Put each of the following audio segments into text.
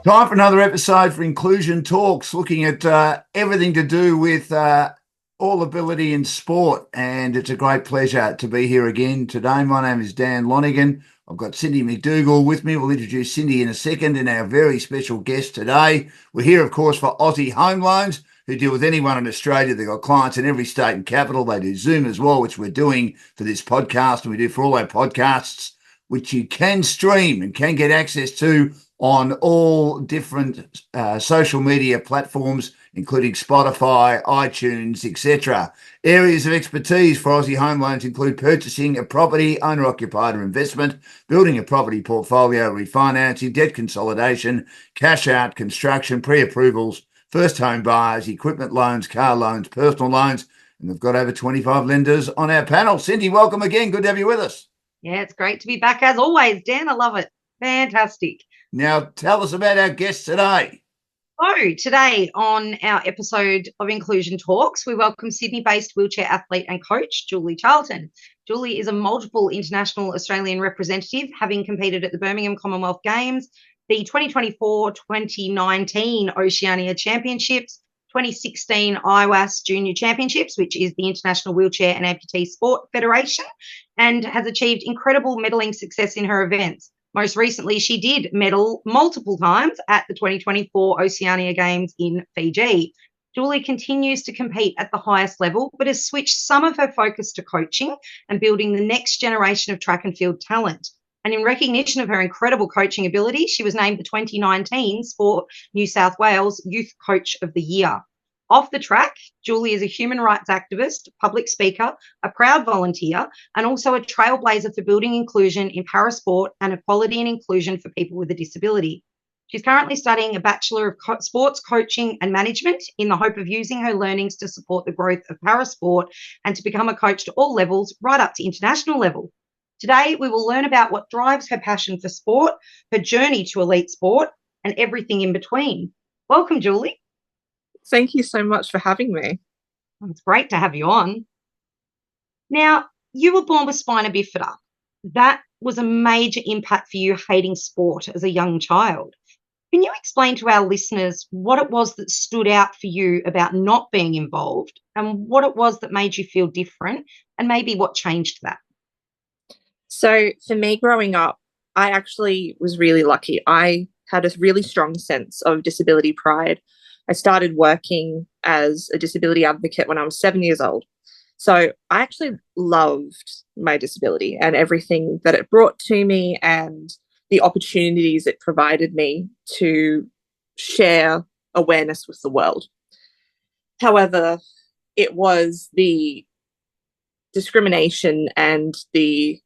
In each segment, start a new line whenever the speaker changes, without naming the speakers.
Time for another episode for Inclusion Talks, looking at everything to do with all ability in sport. And it's a great pleasure to be here again today. My name is Dan Lonigan. I've got Cindy McDougall with me. We'll introduce Cindy in a second, and our very special guest today. We're here, of course, for Aussie Home Loans, who deal with anyone in Australia. They've got clients in every state and capital. They do Zoom as well, which we're doing for this podcast, and we do for all our podcasts, which you can stream and can get access to on all different social media platforms, including Spotify, iTunes, etc. Areas of expertise for Aussie Home Loans include purchasing a property, owner-occupied or investment, building a property portfolio, refinancing, debt consolidation, cash out, construction, pre-approvals, first home buyers, equipment loans, car loans, personal loans, and we've got over 25 lenders on our panel. Cindy, welcome again. Good to have you with us.
Yeah, it's great to be back as always, Dan. I love it. Fantastic.
Now, tell us about our guest today.
So today on our episode of Inclusion Talks, we welcome Sydney-based wheelchair athlete and coach, Julie Charlton. Julie is a multiple international Australian representative, having competed at the Birmingham Commonwealth Games, the 2024-2019 Oceania Championships, 2016 IWAS Junior Championships, which is the International Wheelchair and Amputee Sport Federation, and has achieved incredible medaling success in her events. Most recently, she did medal multiple times at the 2024 Oceania Games in Fiji. Julie continues to compete at the highest level, but has switched some of her focus to coaching and building the next generation of track and field talent. And in recognition of her incredible coaching ability, she was named the 2019 Sport New South Wales Youth Coach of the Year. Off the track, Julie is a human rights activist, public speaker, a proud volunteer, and also a trailblazer for building inclusion in parasport and equality and inclusion for people with a disability. She's currently studying a Bachelor of Sports Coaching and Management in the hope of using her learnings to support the growth of parasport and to become a coach to all levels, right up to international level. Today, we will learn about what drives her passion for sport, her journey to elite sport, and everything in between. Welcome, Julie.
Thank you so much for having me.
It's great to have you on. Now, you were born with spina bifida. That was a major impact for you hating sport as a young child. Can you explain to our listeners what it was that stood out for you about not being involved and what it was that made you feel different and maybe what changed that?
So for me growing up, I actually was really lucky. I had a really strong sense of disability pride. I started working as a disability advocate when I was 7 years old. So I actually loved my disability and everything that it brought to me and the opportunities it provided me to share awareness with the world. However, it was the discrimination and the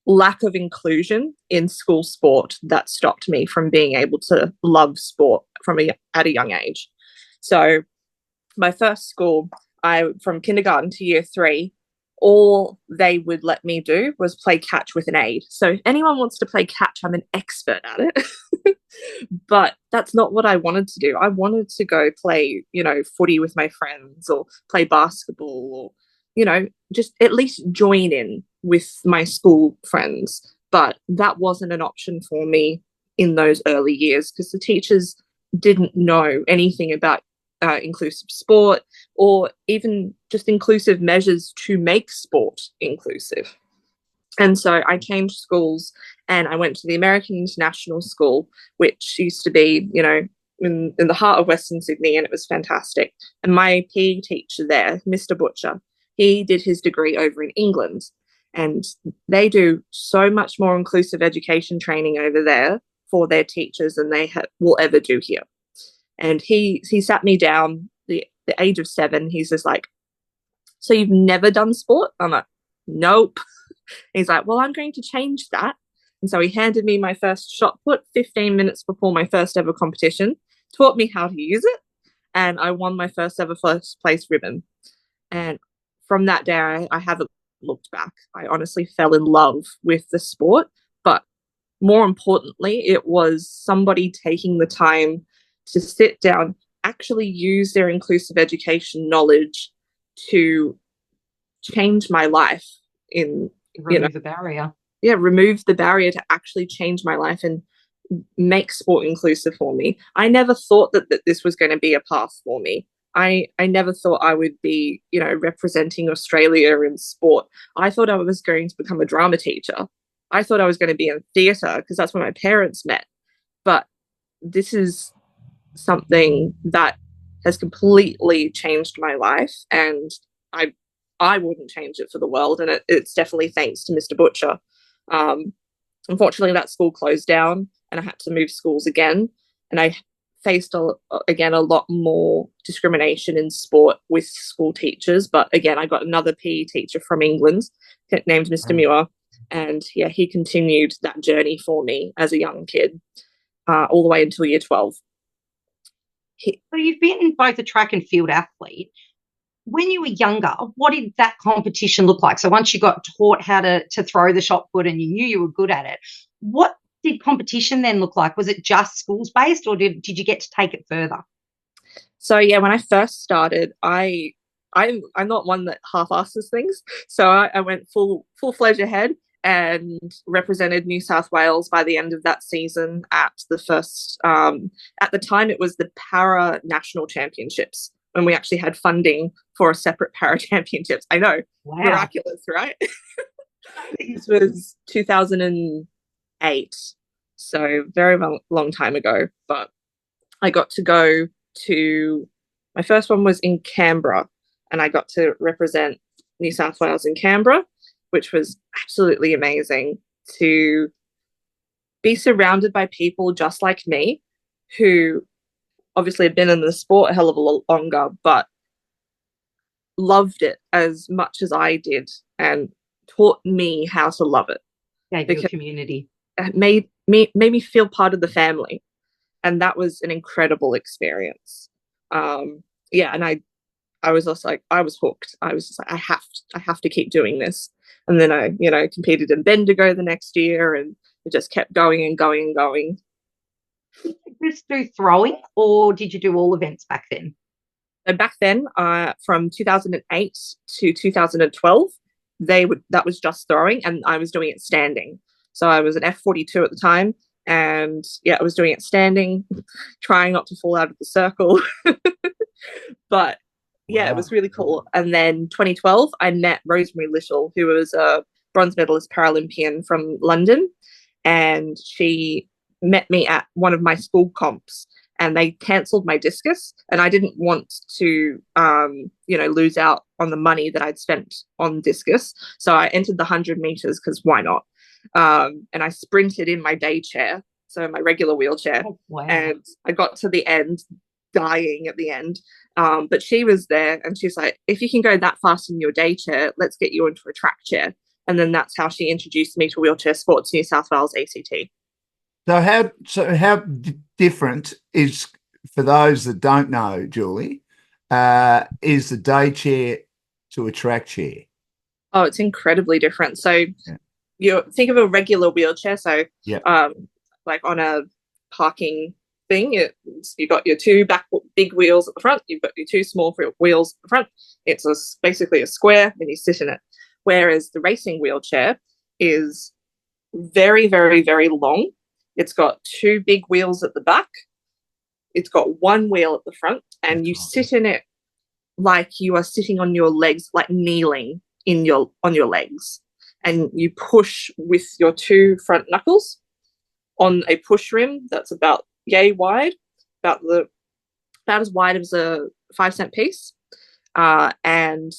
lack of inclusion in school sport that stopped me from being able to love sport at a young age. So my first school, from kindergarten to year 3, all they would let me do was play catch with an aid. So if anyone wants to play catch, I'm an expert at it. But that's not what I wanted to do. I wanted to go play, footy with my friends or play basketball or, just at least join in with my school friends. But that wasn't an option for me in those early years because the teachers didn't know anything about inclusive sport or even just inclusive measures to make sport inclusive. And so I changed schools and I went to the American International School, which used to be, in the heart of Western Sydney, and it was fantastic. And my PE teacher there, Mr. Butcher, he did his degree over in England. And they do so much more inclusive education training over there for their teachers than they will ever do here. And he sat me down the age of 7. He's just like, so you've never done sport? I'm like, nope. He's like, well, I'm going to change that. And so he handed me my first shot put 15 minutes before my first ever competition, taught me how to use it, and I won my first ever first place ribbon. And from that day, I haven't looked back. I honestly fell in love with the sport, but more importantly, it was somebody taking the time to sit down, actually use their inclusive education knowledge to change my life in,
Remove the barrier.
Yeah, remove the barrier to actually change my life and make sport inclusive for me. I never thought that this was going to be a path for me. I never thought I would be, representing Australia in sport. I thought I was going to become a drama teacher. I thought I was going to be in theatre because that's where my parents met. But this is something that has completely changed my life, and I wouldn't change it for the world. And it's definitely thanks to Mr. Butcher. Unfortunately, that school closed down, and I had to move schools again. And I faced again a lot more discrimination in sport with school teachers. But again, I got another PE teacher from England named Mr. Muir, and yeah, he continued that journey for me as a young kid, all the way until year 12.
So you've been both a track and field athlete. When you were younger, what did that competition look like? So once you got taught how to throw the shot put and you knew you were good at it, what did competition then look like? Was it just schools based, or did you get to take it further?
So yeah, when I first started, I'm not one that half-asses things. So I went full-fledged ahead and represented New South Wales by the end of that season at the first, at the time it was the Para National Championships, when we actually had funding for a separate Para Championships. I know, wow. Miraculous, right? This was 2008, so very long time ago. But I got to go to, my first one was in Canberra, and I got to represent New South Wales in Canberra, which was absolutely amazing to be surrounded by people just like me who obviously had been in the sport a hell of a lot longer, but loved it as much as I did and taught me how to love it.
Yeah, your community.
It made me feel part of the family. And that was an incredible experience. And I was also like, I was hooked. I was just like, I have to keep doing this. And then I, competed in Bendigo the next year, and it just kept going and going and going.
Did you just do throwing, or did you do all events back then?
So back then, from 2008 to 2012, that was just throwing, and I was doing it standing. So I was an F42 at the time, and yeah, I was doing it standing, trying not to fall out of the circle. But yeah, wow. It was really cool. And then 2012, I met Rosemary Little, who was a bronze medalist Paralympian from London, and she met me at one of my school comps, and they cancelled my discus, and I didn't want to lose out on the money that I'd spent on discus, so I entered the 100 meters because why not. And I sprinted in my day chair, so my regular wheelchair.
Oh, wow.
And I got to the end, dying at the end, but she was there, and she's like, if you can go that fast in your day chair, let's get you into a track chair. And then that's how she introduced me to Wheelchair Sports New South Wales ACT.
So how different is, for those that don't know, Julie, is the day chair to a track chair?
Oh, it's incredibly different. So you think of a regular wheelchair. So like on a parking thing, you've got your two big wheels at the front, you've got your two small wheels at the front. It's basically a square, and you sit in it. Whereas the racing wheelchair is very, very, very long. It's got two big wheels at the back. It's got one wheel at the front, and you sit in it like you are sitting on your legs, like kneeling on your legs. And you push with your two front knuckles on a push rim that's about yay wide, about as wide as a 5-cent piece. And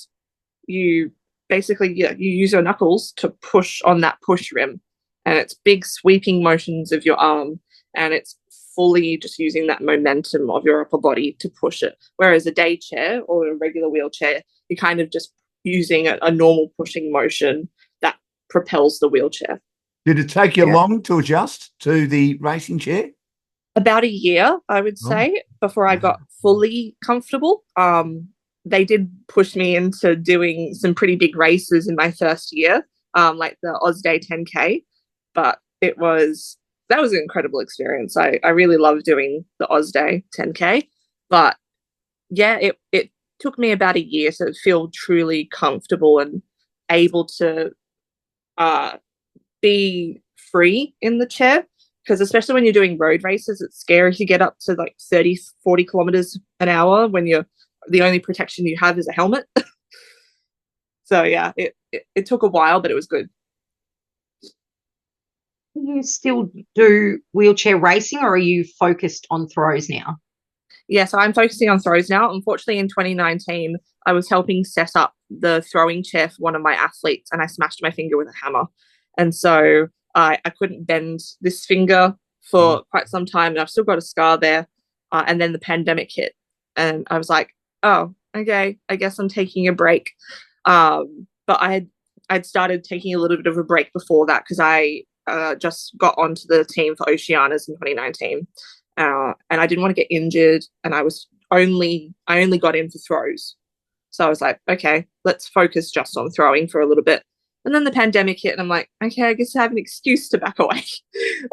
you basically, you use your knuckles to push on that push rim. And it's big sweeping motions of your arm, and it's fully just using that momentum of your upper body to push it. Whereas a day chair or a regular wheelchair, you're kind of just using a normal pushing motion that propels the wheelchair.
Did it take you long to adjust to the racing chair?
About a year, I would say, before I got fully comfortable. They did push me into doing some pretty big races in my first year, like the Ausday 10K. But that was an incredible experience. I really loved doing the Oz Day 10K, but yeah, it took me about a year to feel truly comfortable and able to be free in the chair, because especially when you're doing road races, it's scary to get up to like 30, 40 kilometers an hour when the only protection you have is a helmet. So yeah, it took a while, but it was good.
Do you still do wheelchair racing, or are you focused on throws now?
Yeah, so I'm focusing on throws now. Unfortunately, in 2019, I was helping set up the throwing chair for one of my athletes, and I smashed my finger with a hammer. And so I couldn't bend this finger for quite some time, and I've still got a scar there. And then the pandemic hit, and I was like, oh, okay, I guess I'm taking a break. But I'd started taking a little bit of a break before that, because I just got onto the team for Oceanias in 2019. And I didn't want to get injured, and I only got in for throws. So I was like, okay, let's focus just on throwing for a little bit. And then the pandemic hit, and I'm like, okay, I guess I have an excuse to back away.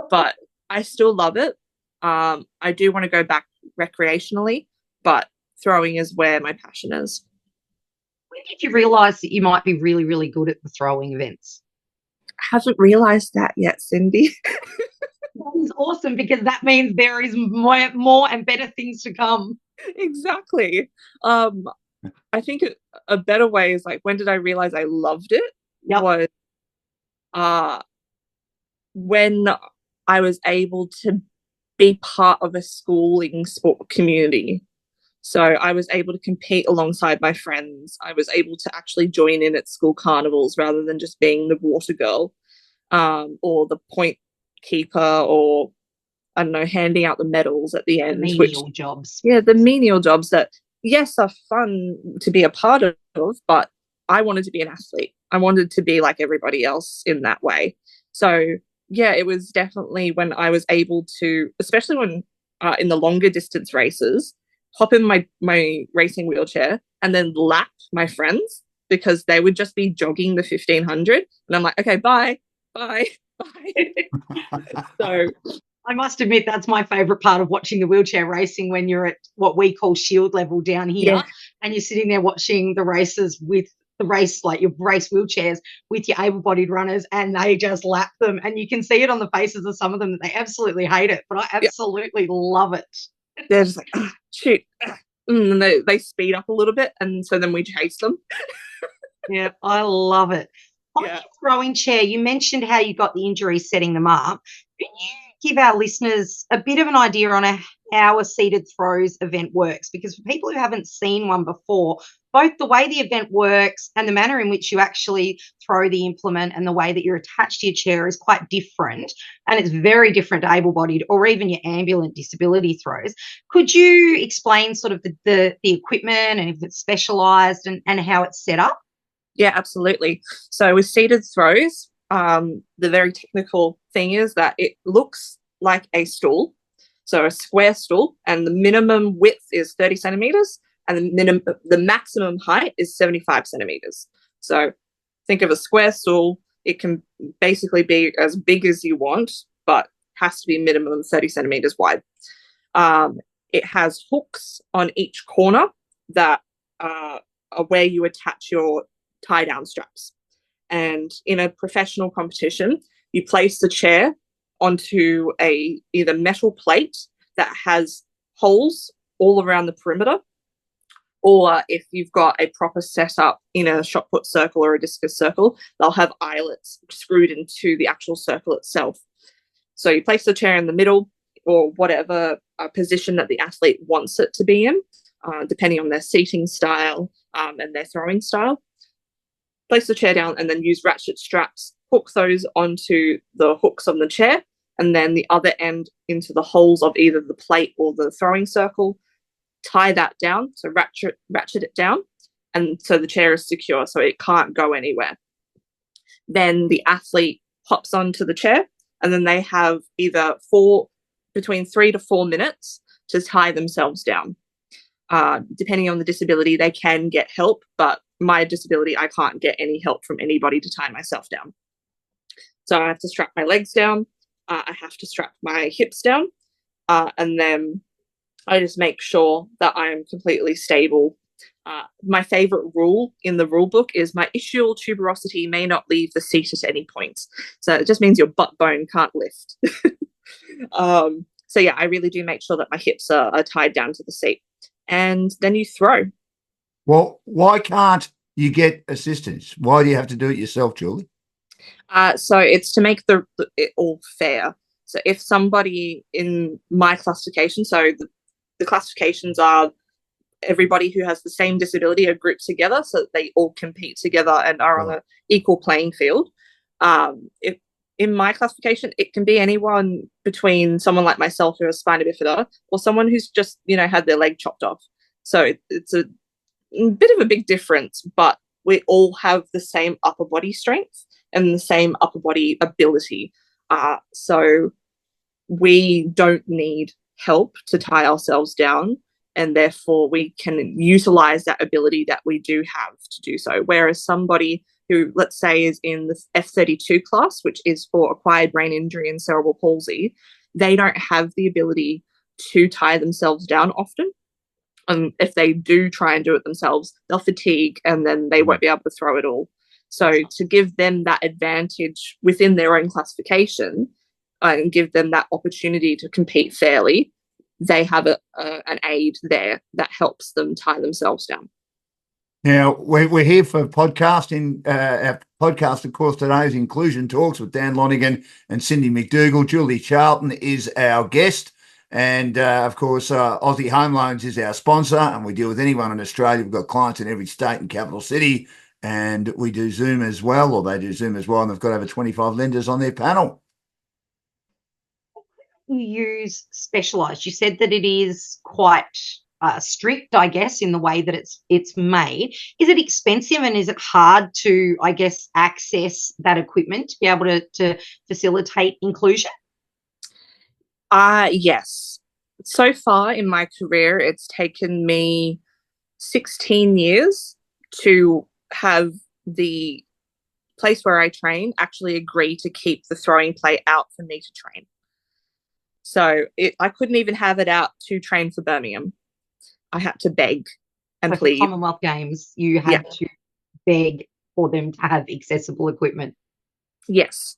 But I still love it. I do want to go back recreationally, but throwing is where my passion is.
When did you realise that you might be really, really good at the throwing events?
I haven't realised that yet, Cindy.
That is awesome, because that means there is more and better things to come.
Exactly. I think a better way is like, when did I realize I loved it?
Yep.
Was when I was able to be part of a schooling sport community. So I was able to compete alongside my friends. I was able to actually join in at school carnivals rather than just being the water girl, or the point keeper, or I don't know, handing out the medals at the end.
The menial jobs.
Yeah, the menial jobs that, yes, are fun to be a part of, but I wanted to be an athlete. I wanted to be like everybody else in that way. So yeah, it was definitely when I was able to, especially when in the longer distance races, hop in my racing wheelchair and then lap my friends, because they would just be jogging the 1500, and I'm like, okay, bye. So
I must admit, that's my favourite part of watching the wheelchair racing, when you're at what we call shield level down here, and you're sitting there watching the races with the race, like your race wheelchairs with your able-bodied runners, and they just lap them, and you can see it on the faces of some of them that they absolutely hate it, but I absolutely love it.
They're just like, shoot, and they speed up a little bit, and so then we chase them.
Yeah, I love it. On your throwing chair, you mentioned how you got the injuries setting them up. Can you give our listeners a bit of an idea on how a seated throws event works? Because for people who haven't seen one before, both the way the event works and the manner in which you actually throw the implement and the way that you're attached to your chair is quite different, and it's very different to able-bodied or even your ambulant disability throws. Could you explain sort of the equipment, and if it's specialised, and how it's set up?
Yeah, absolutely. So with seated throws, the very technical thing is that it looks like a stool, so a square stool, and the minimum width is 30 centimeters, and the maximum height is 75 centimeters. So think of a square stool. It can basically be as big as you want, but has to be minimum 30 centimeters wide. It has hooks on each corner that are where you attach your tie-down straps. And in a professional competition, you place the chair onto a either metal plate that has holes all around the perimeter, or if you've got a proper setup in a shot put circle or a discus circle, they'll have eyelets screwed into the actual circle itself. So you place the chair in the middle, or whatever position that the athlete wants it to be in, depending on their seating style and their throwing style. Place the chair down and then use ratchet straps, hook those onto the hooks on the chair, and then the other end into the holes of either the plate or the throwing circle. Tie that down, so ratchet it down, and so the chair is secure, so it can't go anywhere. Then the athlete hops onto the chair, and then they have either between 3 to 4 minutes to tie themselves down. Depending on the disability, they can get help, but my disability, I can't get any help from anybody to tie myself down. So I have to strap my legs down, I have to strap my hips down, and then I just make sure that I am completely stable. My favorite rule in the rule book is my ischial tuberosity may not leave the seat at any point. So it just means your butt bone can't lift. So yeah, I really do make sure that my hips are tied down to the seat. And then you throw.
Well, why can't you get assistance? Why do you have to do it yourself, Julie?
So it's to make it all fair. So if somebody in my classification, so the classifications are everybody who has the same disability are grouped together so that they all compete together and are on an equal playing field. If in my classification, it can be anyone between someone like myself who has spina bifida or someone who's just, had their leg chopped off. So it's a bit of a big difference, but we all have the same upper body strength and the same upper body ability. So we don't need help to tie ourselves down, and therefore we can utilize that ability that we do have to do so. Whereas somebody who, let's say, is in the F32 class, which is for acquired brain injury and cerebral palsy, they don't have the ability to tie themselves down often. If they do try and do it themselves, they'll fatigue and then they won't be able to throw it all. So to give them that advantage within their own classification and give them that opportunity to compete fairly, they have an aid there that helps them tie themselves down.
Now, we're here for podcasting. Our podcast, of course, today is Inclusion Talks with Dan Lonigan and Cindy McDougall. Julie Charlton is our guest. And, of course, Aussie Home Loans is our sponsor, and we deal with anyone in Australia. We've got clients in every state and capital city, and we do Zoom as well, or they do Zoom as well, and they've got over 25 lenders on their panel.
You use Specialised. You said that it is quite strict, I guess, in the way that it's made. Is it expensive, and is it hard to, I guess, access that equipment to be able to facilitate inclusion?
Yes. So far in my career, it's taken me 16 years to have the place where I train actually agree to keep the throwing play out for me to train. So I couldn't even have it out to train for Birmingham. I had to beg and plead.
For Commonwealth Games, you had to beg for them to have accessible equipment.
Yes.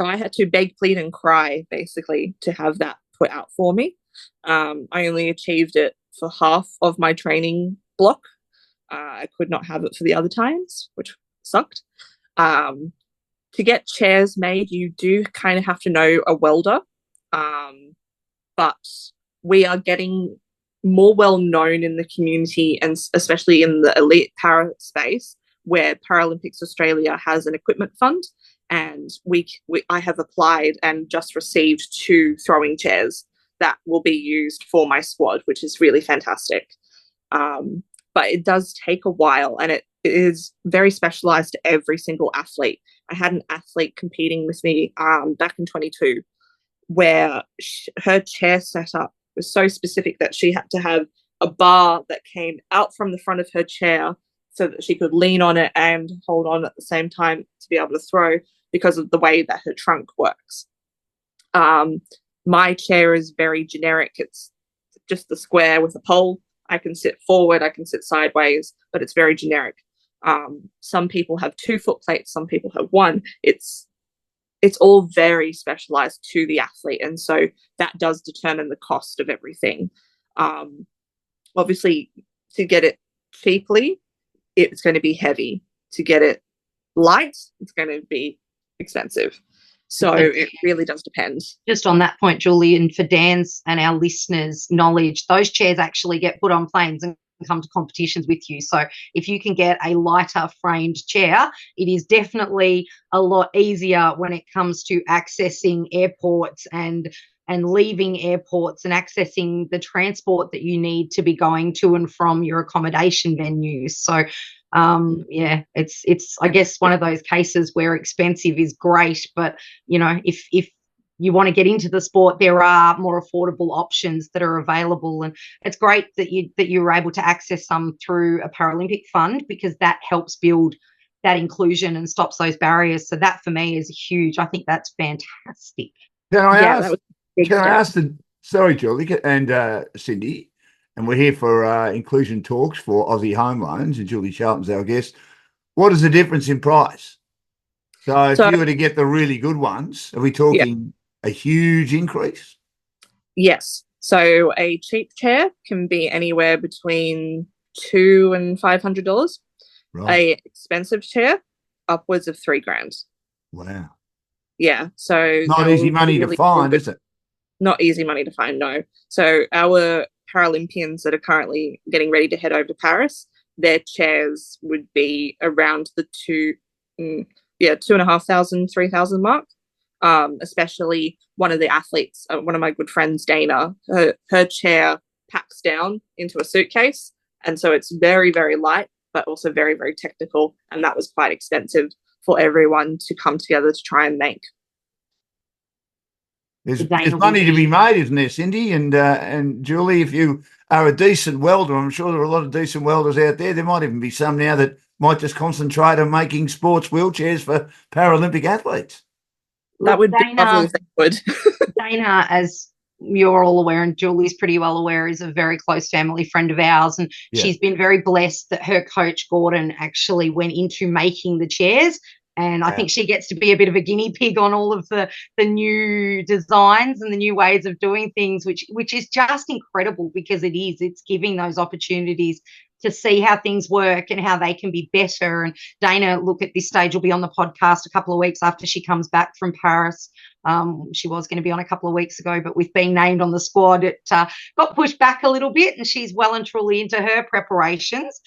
So I had to beg, plead, and cry, basically, to have that put out for me. I only achieved it for half of my training block. I could not have it for the other times, which sucked. To get chairs made, you do kind of have to know a welder. But we are getting more well known in the community, and especially in the elite para space, where Paralympics Australia has an equipment fund, and I have applied and just received 2 throwing chairs that will be used for my squad, which is really fantastic. But it does take a while, and it is very specialized to every single athlete. I had an athlete competing with me back in 22, where her chair setup was so specific that she had to have a bar that came out from the front of her chair so that she could lean on it and hold on at the same time to be able to throw, because of the way that her trunk works. My chair is very generic. It's just the square with a pole. I can sit forward, I can sit sideways, but it's very generic. Some people have 2 foot plates, some people have 1. It's all very specialized to the athlete, and so that does determine the cost of everything. Obviously, to get it cheaply, it's going to be heavy. To get it light, it's going to be expensive. So it really does depend.
Just on that point, Julie, and for Dan's and our listeners' knowledge, those chairs actually get put on planes and come to competitions with you. So if you can get a lighter framed chair, it is definitely a lot easier when it comes to accessing airports and leaving airports and accessing the transport that you need to be going to and from your accommodation venues. So it's I guess one of those cases where expensive is great, but if you want to get into the sport, there are more affordable options that are available, and it's great that you were able to access some through a Paralympic fund, because that helps build that inclusion and stops those barriers. So that for me is huge. I think that's fantastic.
Can I
Yeah, that
ask?
was a big
Can I
step.
ask the? Sorry, Julie and Cindy, and we're here for inclusion talks for Aussie Home Loans, and Julie Charlton's our guest. What is the difference in price? So, if
So
you were to get the really good ones, are we
yeah,
talking a huge increase?
yes. So a cheap chair can be anywhere between $200 and $500.
Right.
A expensive chair, upwards of $3,000.
Wow.
Yeah. So
Not easy
our
money to
really
find,
good,
is it?
not easy money to find, no. So our Paralympians that are currently getting ready to head over to Paris, their chairs would be around the $2,500, $3,000 mark. Especially one of the athletes, one of my good friends, Dana, her chair packs down into a suitcase. And so it's very, very light, but also very, very technical. And that was quite expensive for everyone to come together to try and make.
There's money to be made, isn't there, Cindy and Julie? If you are a decent welder, I'm sure there are a lot of decent welders out there. There might even be some now that might just concentrate on making sports wheelchairs for Paralympic athletes.
That would be lovely if they would.
Dana, as you're all aware, and Julie's pretty well aware, is a very close family friend of ours. And she's been very blessed that her coach, Gordon, actually went into making the chairs. And I think she gets to be a bit of a guinea pig on all of the new designs and the new ways of doing things, which is just incredible because it's giving those opportunities to see how things work and how they can be better. And Dana, look, at this stage, will be on the podcast a couple of weeks after she comes back from Paris. She was going to be on a couple of weeks ago, but with being named on the squad, it got pushed back a little bit, and she's well and truly into her preparations.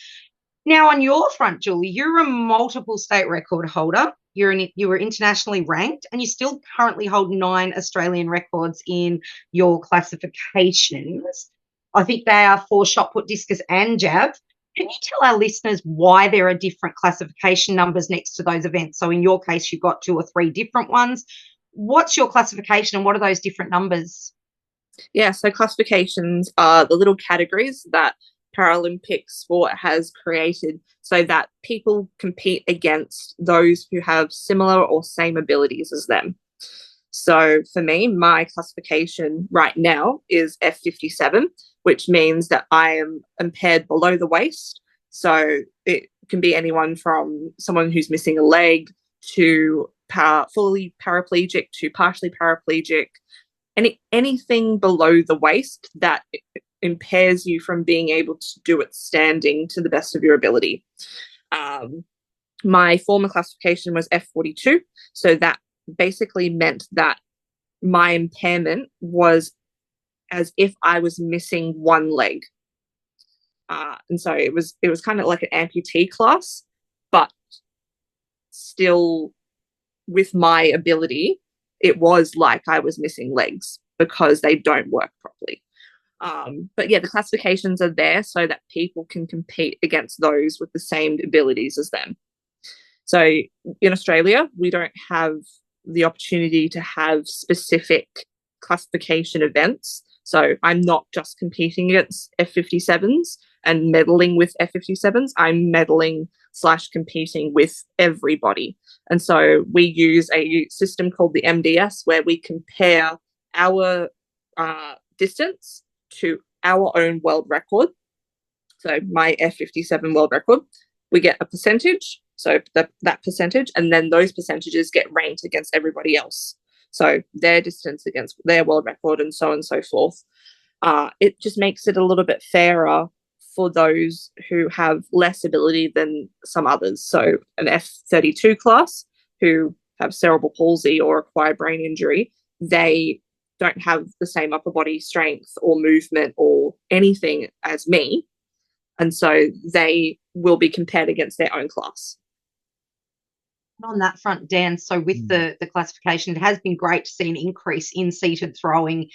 Now, on your front, Julie, you're a multiple state record holder. You were internationally ranked, and you still currently hold 9 Australian records in your classifications. I think they are for shot put, discus, and jab. Can you tell our listeners why there are different classification numbers next to those events? So in your case, you've got 2 or 3 different ones. What's your classification and what are those different numbers?
Yeah, so classifications are the little categories that Paralympic sport has created so that people compete against those who have similar or same abilities as them. So for me, my classification right now is F57, which means that I am impaired below the waist. So it can be anyone from someone who's missing a leg to fully paraplegic to partially paraplegic, anything below the waist that impairs you from being able to do it standing to the best of your ability. My former classification was F42, so that basically meant that my impairment was as if I was missing one leg. And so it was kind of like an amputee class, but still with my ability, it was like I was missing legs because they don't work properly. But yeah, the classifications are there so that people can compete against those with the same abilities as them. So in Australia, we don't have the opportunity to have specific classification events. So I'm not just competing against F57s and medaling with F57s. I'm medaling / competing with everybody. And so we use a system called the MDS where we compare our distance to our own world record. So my F57 world record, we get a percentage. So that percentage, and then those percentages get ranked against everybody else. So their distance against their world record and so forth. It just makes it a little bit fairer for those who have less ability than some others. So an F32 class who have cerebral palsy or acquired brain injury, they don't have the same upper body strength or movement or anything as me. And so they will be compared against their own class.
On that front, Dan, so with the classification, it has been great to see an increase in seated throwing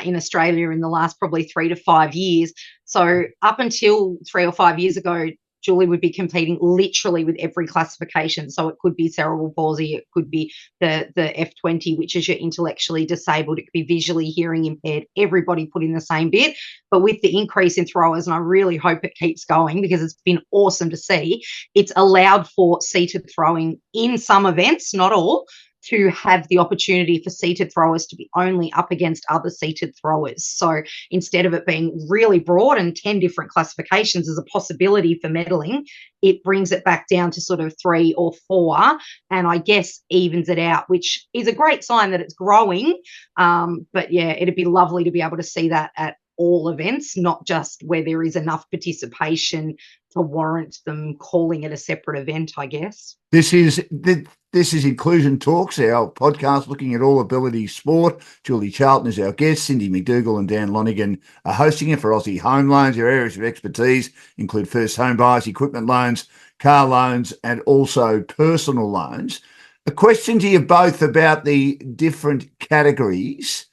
in Australia in the last probably 3 to 5 years. So up until 3 or 5 years ago, Julie would be competing literally with every classification. So it could be cerebral palsy, it could be the F20, which is your intellectually disabled, it could be visually hearing impaired, everybody put in the same bit. But with the increase in throwers, and I really hope it keeps going because it's been awesome to see, it's allowed for seated throwing in some events, not all, to have the opportunity for seated throwers to be only up against other seated throwers. So instead of it being really broad and 10 different classifications as a possibility for medalling, it brings it back down to sort of 3 or 4, and I guess evens it out, which is a great sign that it's growing. But yeah, it'd be lovely to be able to see that at all events, not just where there is enough participation to warrant them calling it a separate event, I guess.
This is Inclusion Talks, our podcast looking at all ability sport. Julie Charlton is our guest. Cindy McDougall and Dan Lonigan are hosting it for Aussie Home Loans. Their areas of expertise include first home buyers, equipment loans, car loans, and also personal loans. A question to you both about the different categories.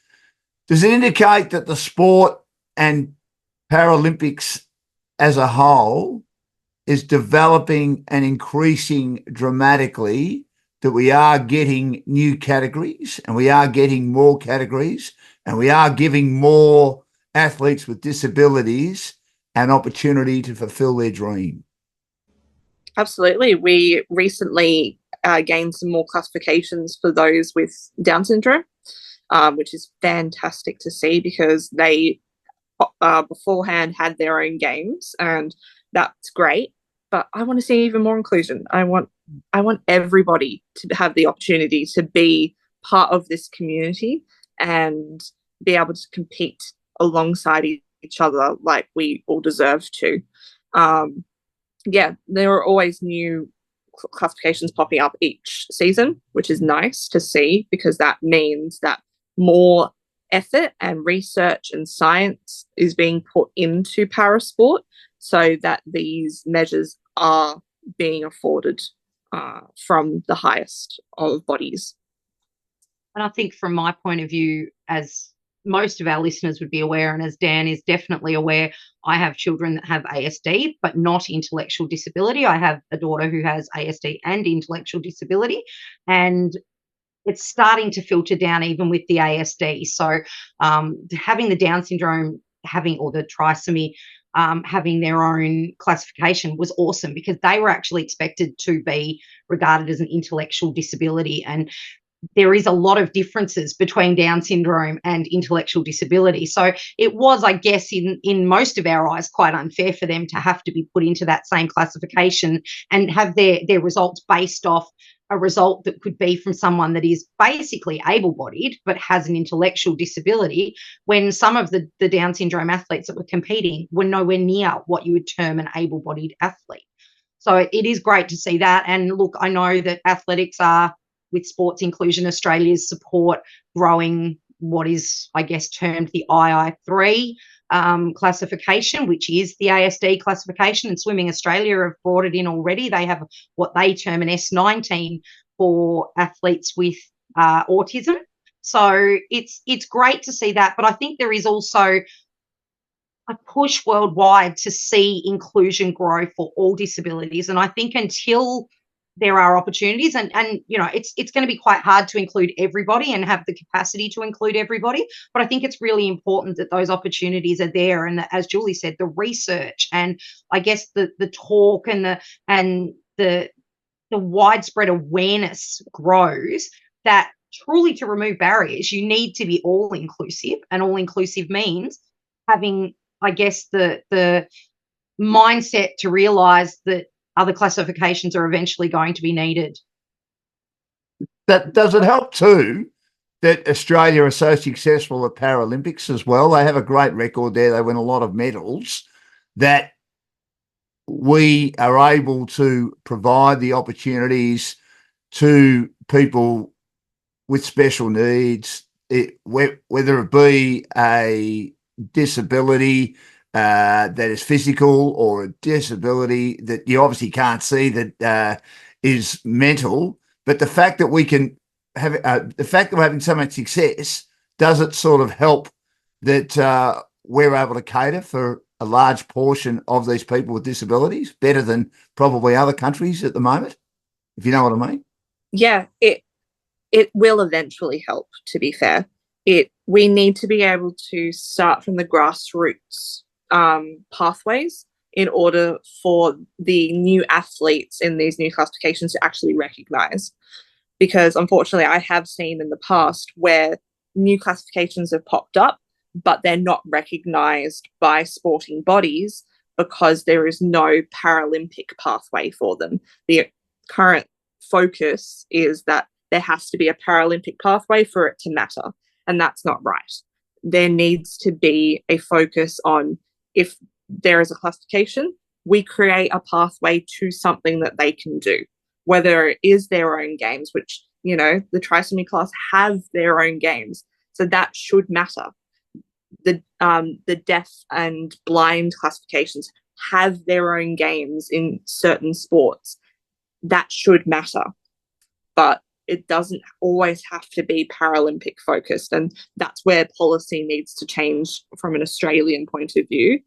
Does it indicate that the sport and Paralympics as a whole is developing and increasing dramatically, that we are getting new categories and we are getting more categories and we are giving more athletes with disabilities an opportunity to fulfill their dream?
Absolutely. We recently gained some more classifications for those with Down syndrome, which is fantastic to see, because they beforehand had their own games, and that's great. But I want to see even more inclusion. I want everybody to have the opportunity to be part of this community and be able to compete alongside each other like we all deserve to. There are always new classifications popping up each season, which is nice to see, because that means that more effort and research and science is being put into parasport, so that these measures are being afforded from the highest of bodies.
And I think from my point of view, as most of our listeners would be aware, and as Dan is definitely aware, I have children that have ASD, but not intellectual disability. I have a daughter who has ASD and intellectual disability, and it's starting to filter down even with the ASD. So having the Down syndrome, or the trisomy, having their own classification was awesome, because they were actually expected to be regarded as an intellectual disability. And there is a lot of differences between Down syndrome and intellectual disability. So it was, I guess, in most of our eyes, quite unfair for them to have to be put into that same classification and have their results based off a result that could be from someone that is basically able-bodied but has an intellectual disability, when some of the Down syndrome athletes that were competing were nowhere near what you would term an able-bodied athlete. So it is great to see that. And look, I know that athletics are, with Sports Inclusion Australia's support, growing what is, I guess, termed the II3 classification, which is the ASD classification, and Swimming Australia have brought it in already. They have what they term an S19 for athletes with autism. So it's great to see that, but I think there is also a push worldwide to see inclusion grow for all disabilities. And I think until there are opportunities, and you know, it's going to be quite hard to include everybody and have the capacity to include everybody, but I think it's really important that those opportunities are there, and that, as Julie said, the research and I guess the talk and the widespread awareness grows, that truly, to remove barriers, you need to be all inclusive, and all inclusive means having, I guess, the mindset to realize that other classifications are eventually going to be needed.
That does it help too that Australia are so successful at Paralympics as well? They have a great record there. They win a lot of medals, that we are able to provide the opportunities to people with special needs, whether it be a disability that is physical, or a disability that you obviously can't see that is mental. But the fact that we can have the fact that we're having so much success, does it sort of help that we're able to cater for a large portion of these people with disabilities better than probably other countries at the moment, if you know what I mean?
Yeah, it will eventually help, to be fair. We need to be able to start from the grassroots pathways in order for the new athletes in these new classifications to actually recognise. because unfortunately I have seen in the past where new classifications have popped up, but they're not recognised by sporting bodies because there is no Paralympic pathway for them. The current focus is that there has to be a Paralympic pathway for it to matter, and that's not right. There needs to be a focus on, if there is a classification, we create a pathway to something that they can do, whether it is their own games, which, you know, the trisomy class have their own games. So that should matter. The deaf and blind classifications have their own games in certain sports. That should matter. But it doesn't always have to be Paralympic focused. And that's where policy needs to change from an Australian point of view.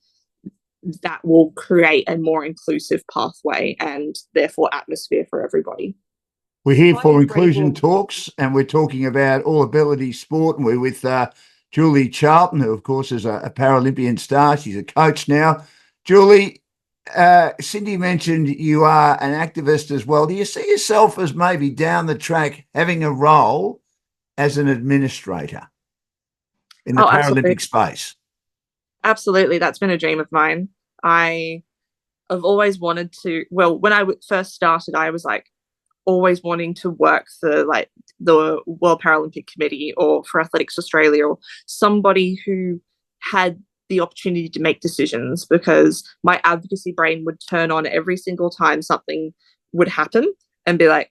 That will create a more inclusive pathway and therefore atmosphere for everybody.
We're here for Inclusion Talks, and we're talking about all ability sport, and we're with Julie Charlton, who of course is a Paralympian star. She's a coach now. Julie, Cindy mentioned you are an activist as well. Do you see yourself as maybe down the track having a role as an administrator in the Paralympic space?
Absolutely. That's been a dream of mine. I have always wanted to, well, when I first started, I was like always wanting to work for like the World Paralympic Committee or for Athletics Australia, or somebody who had the opportunity to make decisions, because my advocacy brain would turn on every single time something would happen and be like,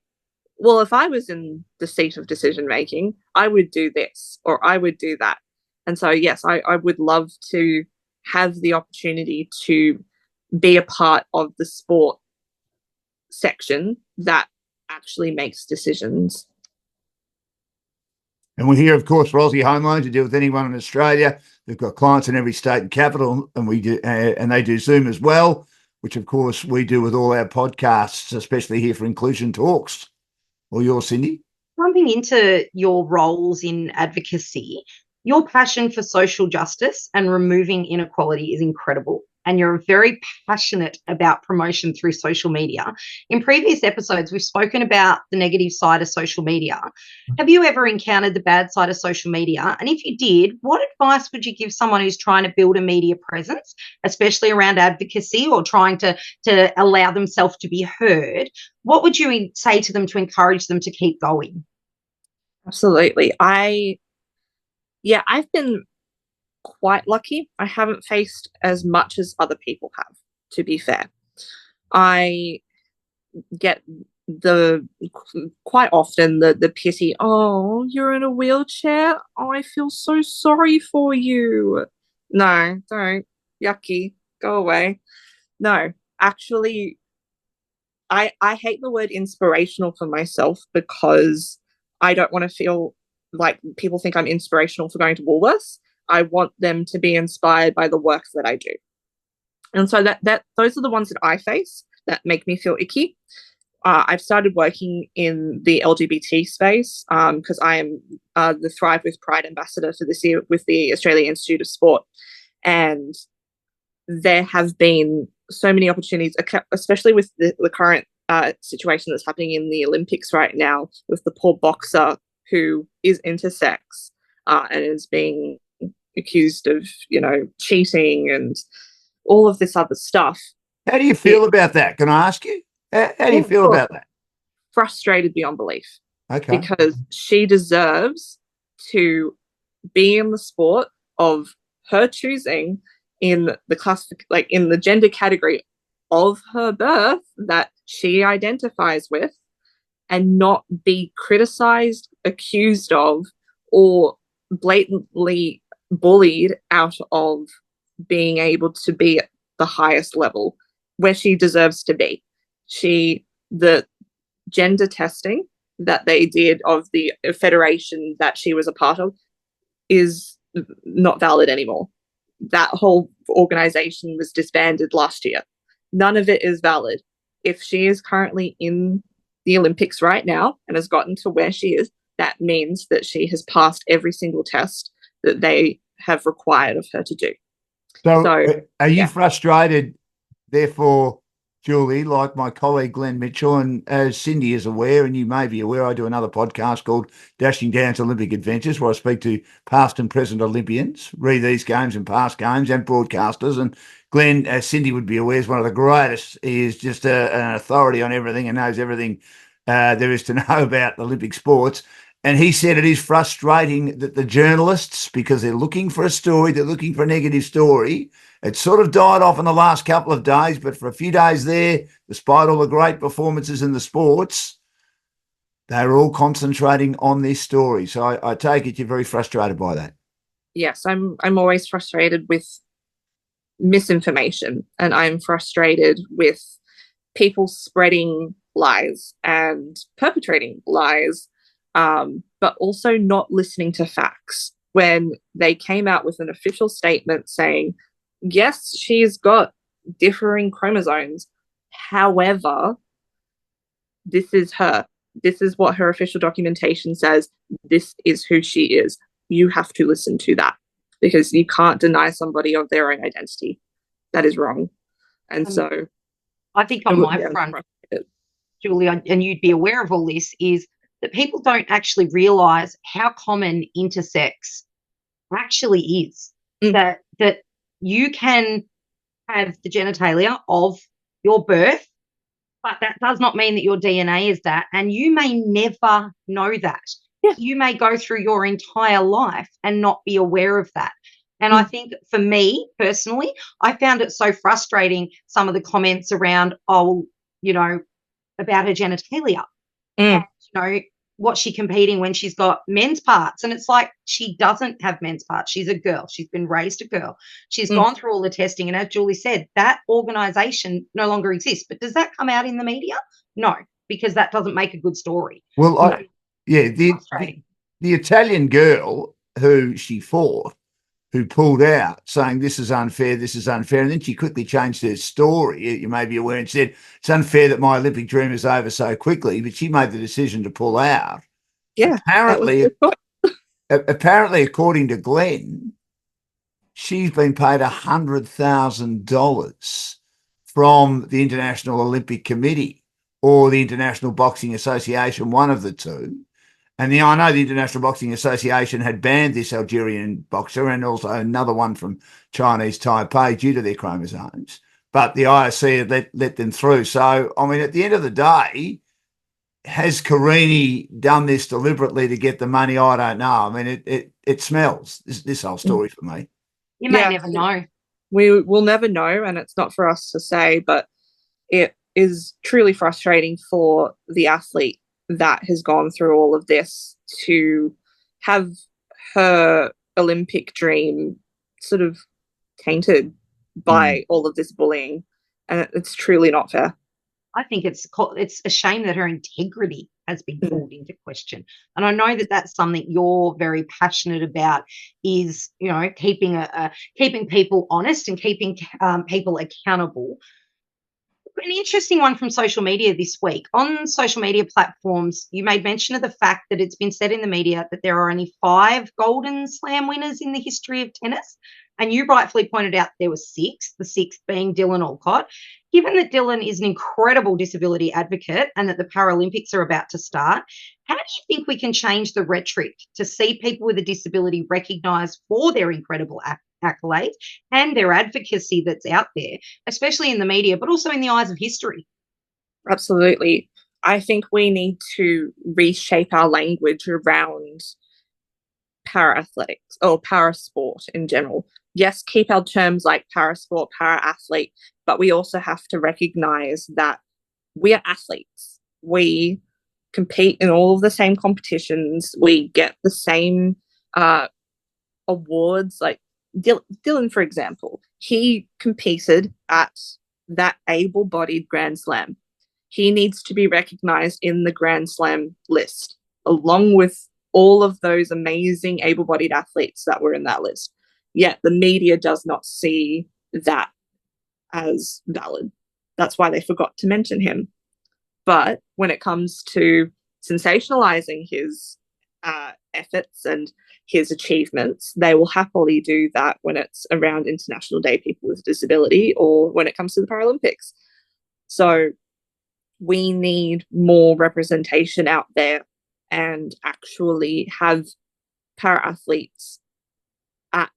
well, if I was in the seat of decision making, I would do this or I would do that. And so, yes, I would love to have the opportunity to be a part of the sport section that actually makes decisions.
And we're here, of course, for Aussie Home Loans to deal with anyone in Australia. They've got clients in every state and capital, and we do, and they do Zoom as well, which of course we do with all our podcasts, especially here for Inclusion Talks. Or yours, Cindy?
Jumping into your roles in advocacy, your passion for social justice and removing inequality is incredible. And you're very passionate about promotion through social media. In previous episodes, we've spoken about the negative side of social media. Have you ever encountered the bad side of social media? And if you did, what advice would you give someone who's trying to build a media presence, especially around advocacy or trying to allow themselves to be heard? What would you say to them to encourage them to keep going?
Absolutely. I've been quite lucky. I haven't faced as much as other people have, to be fair. I get quite often the pity, oh, you're in a wheelchair? Oh, I feel so sorry for you. No, don't. Yucky. Go away. No, actually, I hate the word inspirational for myself, because I don't want to feel like people think I'm inspirational for going to Woolworths. I want them to be inspired by the work that I do. And so that those are the ones that I face that make me feel icky. I've started working in the LGBT space because I am the Thrive with Pride ambassador for this year with the Australian Institute of Sport. And there have been so many opportunities, especially with the current situation that's happening in the Olympics right now, with the poor boxer who is intersex and is being accused of, cheating and all of this other stuff.
How do you feel about that? Can I ask you? How do you feel about that?
Frustrated beyond belief.
Okay.
Because she deserves to be in the sport of her choosing in the in the gender category of her birth that she identifies with, and not be criticized, accused of, or blatantly bullied out of being able to be at the highest level where she deserves to be. The gender testing that they did of the federation that she was a part of is not valid anymore. That whole organization was disbanded last year. None of it is valid. If she is currently in the Olympics right now and has gotten to where she is, that means that she has passed every single test that they have required of her to do.
So are you frustrated, therefore, Julie, like my colleague Glenn Mitchell, and as Cindy is aware, and you may be aware, I do another podcast called Dashing Down to Olympic Adventures, where I speak to past and present Olympians, re these games and past games, and broadcasters. And Glenn, as Cindy would be aware, is one of the greatest. He is just an authority on everything and knows everything there is to know about Olympic sports. And he said it is frustrating that the journalists, because they're looking for a story, they're looking for a negative story. It sort of died off in the last couple of days, but for a few days there, despite all the great performances in the sports, they're all concentrating on this story. So I take it you're very frustrated by that.
Yes, I'm always frustrated with misinformation, and I'm frustrated with people spreading lies and perpetrating lies, but also not listening to facts. When they came out with an official statement saying, yes, she's got differing chromosomes, however, this is her. This is what her official documentation says. This is who she is. You have to listen to that, because you can't deny somebody of their own identity. That is wrong. And so
I think on my front, Julia, and you'd be aware of all this, is that people don't actually realise how common intersex actually is. That you can have the genitalia of your birth, but that does not mean that your DNA is that. And you may never know that. Yeah. You may go through your entire life and not be aware of that. And I think for me personally, I found it so frustrating, some of the comments around, about her genitalia. And, what's she competing when she's got men's parts? And it's like, she doesn't have men's parts. She's a girl. She's been raised a girl. She's gone through all the testing. And as Julie said, that organisation no longer exists. But does that come out in the media? No, because that doesn't make a good story.
Well, the Italian girl who she fought, who pulled out saying this is unfair, and then she quickly changed her story, you may be aware, and said it's unfair that my Olympic dream is over so quickly, but she made the decision to pull out.
Yeah.
Apparently, according to Glenn, she's been paid $100,000 from the International Olympic Committee or the International Boxing Association, one of the two. And I know the International Boxing Association had banned this Algerian boxer and also another one from Chinese Taipei due to their chromosomes. But the IOC had let them through. So, I mean, at the end of the day, has Carini done this deliberately to get the money? I don't know. I mean, it smells, this whole story for me.
You may never know.
We will never know, and it's not for us to say, but it is truly frustrating for the athlete that has gone through all of this to have her Olympic dream sort of tainted by all of this bullying, and it's truly not fair.
I think it's a shame that her integrity has been called into question. And I know that that's something you're very passionate about, is, keeping people honest and keeping people accountable. An interesting one from social media this week. On social media platforms, you made mention of the fact that it's been said in the media that there are only 5 Golden Slam winners in the history of tennis. And you rightfully pointed out there were 6, the 6th being Dylan Alcott. Given that Dylan is an incredible disability advocate and that the Paralympics are about to start, how do you think we can change the rhetoric to see people with a disability recognised for their incredible accolades and their advocacy that's out there, especially in the media, but also in the eyes of history?
Absolutely. I think we need to reshape our language around para-athletics or para-sport in general. Yes, keep our terms like para-sport, para-athlete, but we also have to recognise that we are athletes. We compete in all of the same competitions. We get the same awards. Like Dylan, for example, he competed at that able-bodied Grand Slam. He needs to be recognised in the Grand Slam list, along with all of those amazing able-bodied athletes that were in that list. Yet the media does not see that as valid. That's why they forgot to mention him. But when it comes to sensationalizing his efforts and his achievements, they will happily do that when it's around International Day People with Disability or when it comes to the Paralympics. So we need more representation out there and actually have para athletes at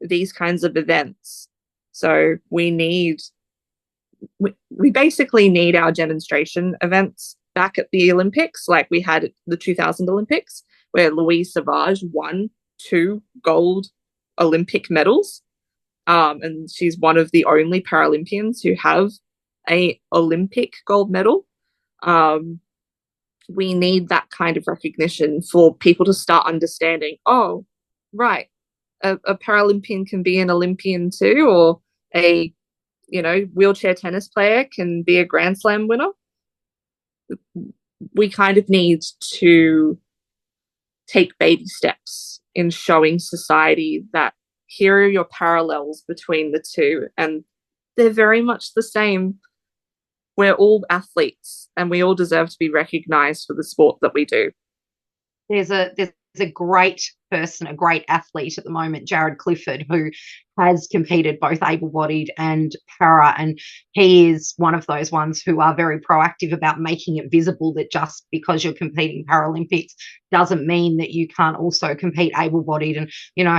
these kinds of events. So we basically need our demonstration events back at the Olympics, like we had at the 2000 Olympics, where Louise Savage won 2 gold Olympic medals. And she's one of the only Paralympians who have a Olympic gold medal. We need that kind of recognition for people to start understanding, oh, right, a Paralympian can be an Olympian too, or a wheelchair tennis player can be a Grand Slam winner. We kind of need to take baby steps in showing society that here are your parallels between the two, and they're very much the same. We're all athletes and we all deserve to be recognized for the sport that we do.
There's a great person, a great athlete at the moment, Jared Clifford, who has competed both able-bodied and para, and he is one of those ones who are very proactive about making it visible that just because you're competing Paralympics doesn't mean that you can't also compete able-bodied. And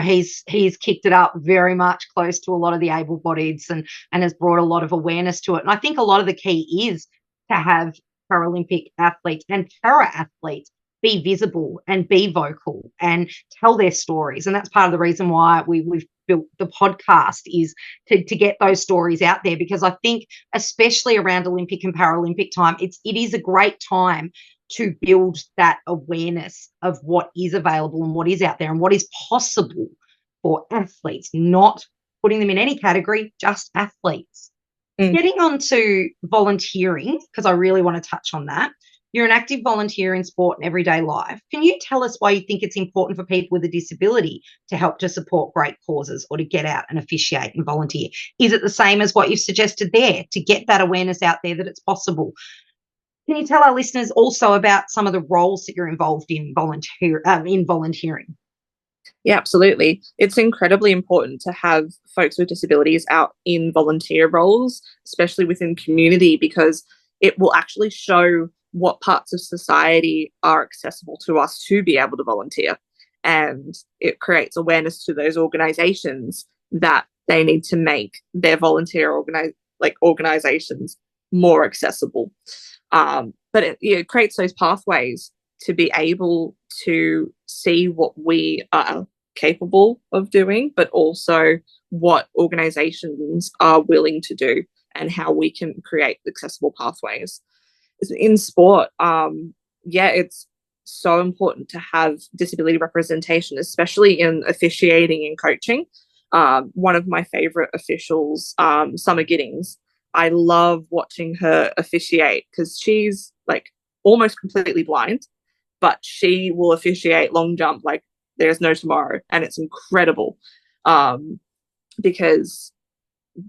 he's kicked it up very much close to a lot of the able-bodieds and has brought a lot of awareness to it. And I think a lot of the key is to have Paralympic athletes and para athletes be visible and be vocal and tell their stories. And that's part of the reason why we've built the podcast, is to get those stories out there, because I think especially around Olympic and Paralympic time, it is a great time to build that awareness of what is available and what is out there and what is possible for athletes, not putting them in any category, just athletes. Getting on to volunteering, because I really want to touch on that. You're an active volunteer in sport and everyday life. Can you tell us why you think it's important for people with a disability to help to support great causes or to get out and officiate and volunteer? Is it the same as what you've suggested there, to get that awareness out there that it's possible? Can you tell our listeners also about some of the roles that you're involved in volunteering?
Yeah, absolutely. It's incredibly important to have folks with disabilities out in volunteer roles, especially within community, because it will actually show what parts of society are accessible to us to be able to volunteer. And it creates awareness to those organizations that they need to make their volunteer organizations more accessible. But it creates those pathways to be able to see what we are capable of doing, but also what organizations are willing to do and how we can create accessible pathways. In sport, it's so important to have disability representation, especially in officiating and coaching. One of my favorite officials, Summer Giddings, I love watching her officiate because she's like almost completely blind, but she will officiate long jump like there's no tomorrow, and it's incredible because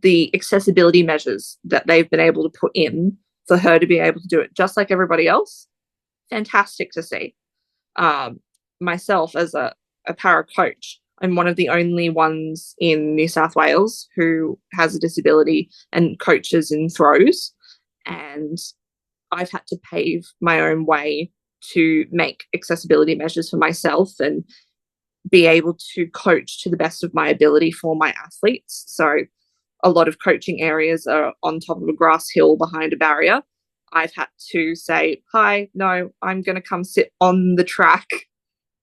the accessibility measures that they've been able to put in for her to be able to do it just like everybody else, fantastic to see. Myself as a para coach, I'm one of the only ones in New South Wales who has a disability and coaches in throws, and I've had to pave my own way to make accessibility measures for myself and be able to coach to the best of my ability for my athletes. So a lot of coaching areas are on top of a grass hill behind a barrier. I've had to say, hi, no, I'm going to come sit on the track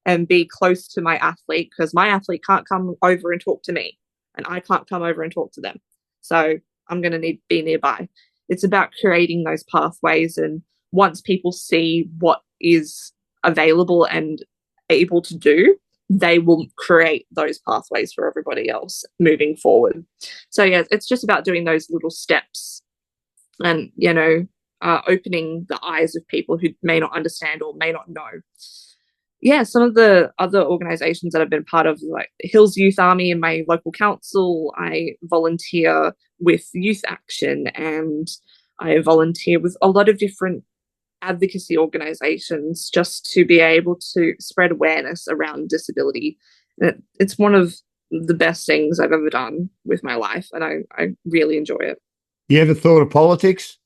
and be close to my athlete, because my athlete can't come over and talk to me and I can't come over and talk to them. So I'm going to need to be nearby. It's about creating those pathways. And once people see what is available and able to do, they will create those pathways for everybody else moving forward. So yeah, it's just about doing those little steps and, opening the eyes of people who may not understand or may not know. Yeah, some of the other organizations that I've been part of, like Hills Youth Army in my local council, I volunteer with Youth Action, and I volunteer with a lot of different advocacy organizations just to be able to spread awareness around disability. It's one of the best things I've ever done with my life, and I really enjoy it.
You ever thought of politics?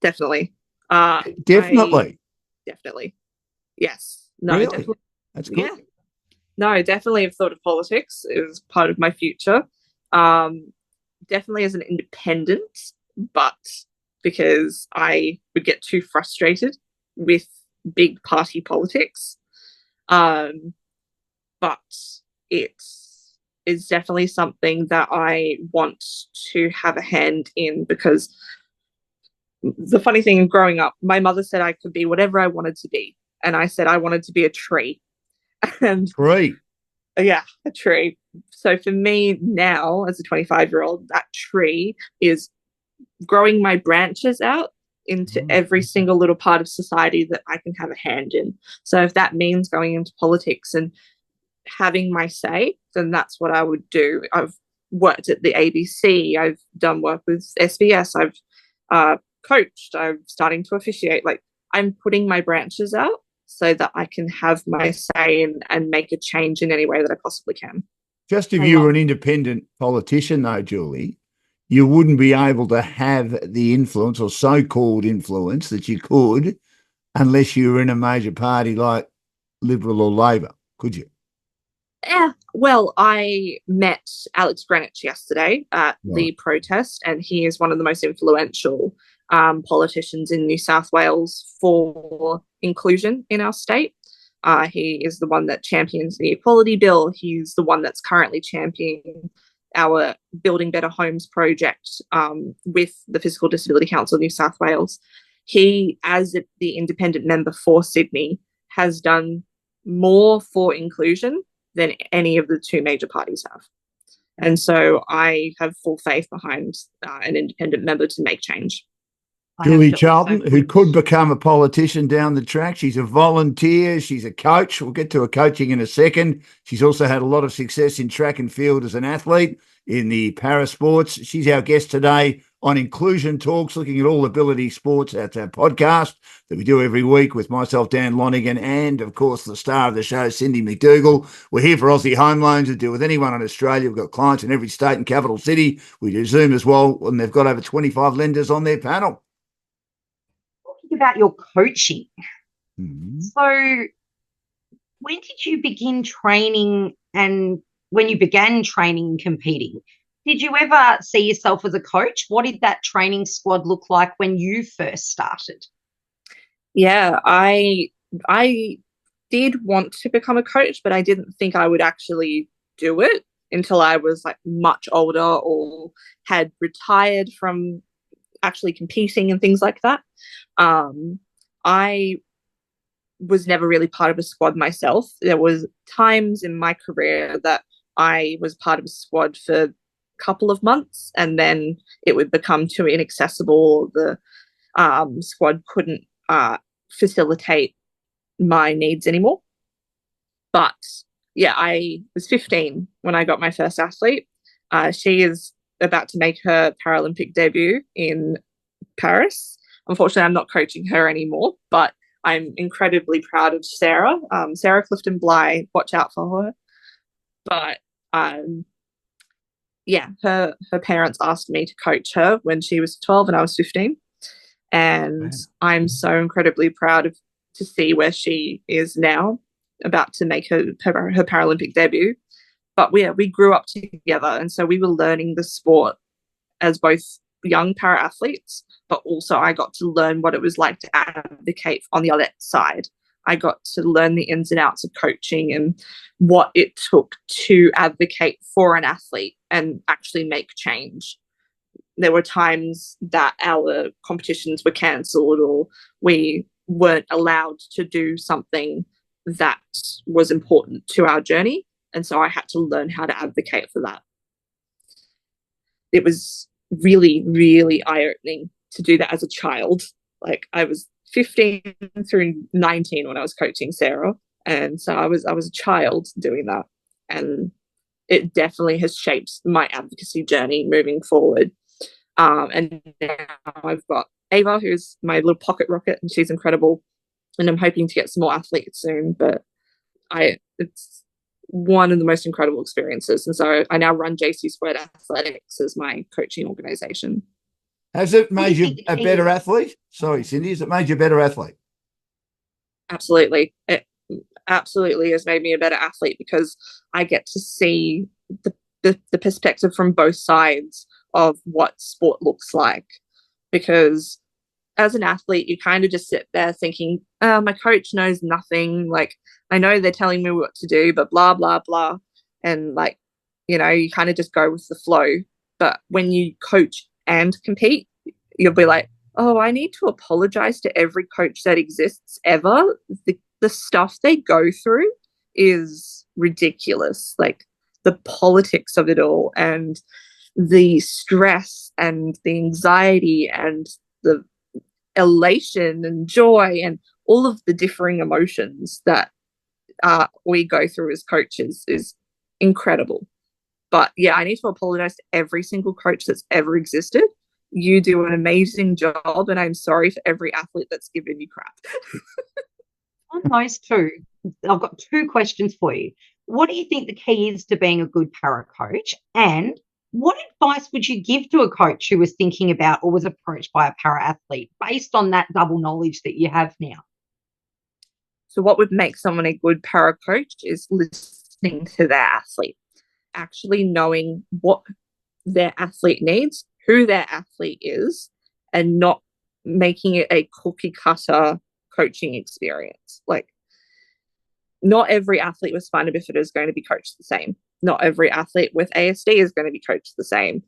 Definitely.
Definitely.
Definitely. Yes. No,
Really?
definitely.
That's good.
Yeah. No, definitely have thought of politics as part of my future. Definitely as an independent, but because I would get too frustrated with big party politics. But it is definitely something that I want to have a hand in, because the funny thing, growing up, my mother said I could be whatever I wanted to be. And I said I wanted to be a tree. And
Great.
yeah, a tree. So for me now, as a 25-year-old, that tree is growing my branches out into every single little part of society that I can have a hand in. So if that means going into politics and having my say, then that's what I would do. I've worked at the ABC. I've done work with SBS. I've coached. I'm starting to officiate. Like, I'm putting my branches out so that I can have my say and make a change in any way that I possibly can.
Just if you were an independent politician, though, Julie, you wouldn't be able to have the influence or so-called influence that you could unless you were in a major party like Liberal or Labor, could you?
Yeah. Well, I met Alex Greenwich yesterday at the protest, and he is one of the most influential politicians in New South Wales for inclusion in our state. He is the one that champions the Equality Bill. He's the one that's currently championing our Building Better Homes project with the Physical Disability Council of New South Wales. He, as the independent member for Sydney, has done more for inclusion than any of the two major parties have. And so I have full faith behind an independent member to make change.
Julie Charlton, who could become a politician down the track. She's a volunteer. She's a coach. We'll get to her coaching in a second. She's also had a lot of success in track and field as an athlete in the para sports. She's our guest today on Inclusion Talks, looking at all ability sports. That's our podcast that we do every week with myself, Dan Lonigan, and, of course, the star of the show, Cindy McDougall. We're here for Aussie Home Loans to deal with anyone in Australia. We've got clients in every state and capital city. We do Zoom as well, and they've got over 25 lenders on their panel.
About your coaching. So when did you begin training, and when you began training and competing, did you ever see yourself as a coach? What did that training squad look like when you first started?
Yeah, I did want to become a coach, but I didn't think I would actually do it until I was like much older or had retired from actually competing and things like that. I was never really part of a squad myself. There was times in my career that I was part of a squad for a couple of months, and then it would become too inaccessible. The squad couldn't facilitate my needs anymore. But yeah, I was 15 when I got my first athlete. She is about to make her Paralympic debut in Paris. Unfortunately, I'm not coaching her anymore, but I'm incredibly proud of Sarah. Sarah Clifton Bly, watch out for her. But yeah, her parents asked me to coach her when she was 12 and I was 15. And I'm so incredibly proud to see where she is now, about to make her Paralympic debut. But we grew up together, and so we were learning the sport as both young para athletes, but also I got to learn what it was like to advocate on the other side. I got to learn the ins and outs of coaching and what it took to advocate for an athlete and actually make change. There were times that our competitions were cancelled, or we weren't allowed to do something that was important to our journey. And so I had to learn how to advocate for that. It was really, really eye-opening to do that as a child. Like, I was 15 through 19 when I was coaching Sarah, and so I was a child doing that, and it definitely has shaped my advocacy journey moving forward. And now I've got Ava, who's my little pocket rocket, and she's incredible, and I'm hoping to get some more athletes soon. But it's one of the most incredible experiences. And so I now run JC Squared Athletics as my coaching organization.
Has it
What do
made
you
you
think
a
the key
better
is?
athlete? Sorry, Cindy, has it made you a better athlete?
Absolutely. It absolutely has made me a better athlete because I get to see the perspective from both sides of what sport looks like. Because as an athlete, you kind of just sit there thinking, oh, my coach knows nothing. Like, I know they're telling me what to do, but blah, blah, blah. And like, you kind of just go with the flow. But when you coach and compete, you'll be like, oh, I need to apologize to every coach that exists ever. The stuff they go through is ridiculous. Like the politics of it all and the stress and the anxiety and the elation and joy and all of the differing emotions that we go through as coaches is incredible. But yeah, I need to apologize to every single coach that's ever existed. You do an amazing job, and I'm sorry for every athlete that's given you crap.
On those two, I've got two questions for you. What do you think the key is to being a good para coach? And what advice would you give to a coach who was thinking about or was approached by a para athlete based on that double knowledge that you have now?
So, what would make someone a good para coach is listening to their athlete, actually knowing what their athlete needs, who their athlete is, and not making it a cookie cutter coaching experience. Like, not every athlete with spina bifida is going to be coached the same. Not every athlete with ASD is going to be coached the same.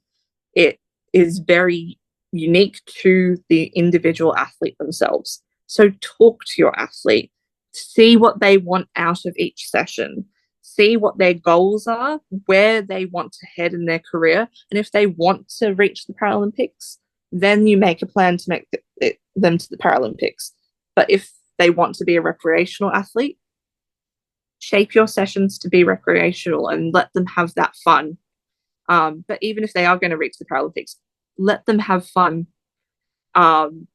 It is very unique to the individual athlete themselves. So talk to your athlete, see what they want out of each session, see what their goals are, where they want to head in their career. And if they want to reach the Paralympics, then you make a plan to make them to the Paralympics. But if they want to be a recreational athlete, shape your sessions to be recreational and let them have that fun. But even if they are going to reach the Paralympics, let them have fun. And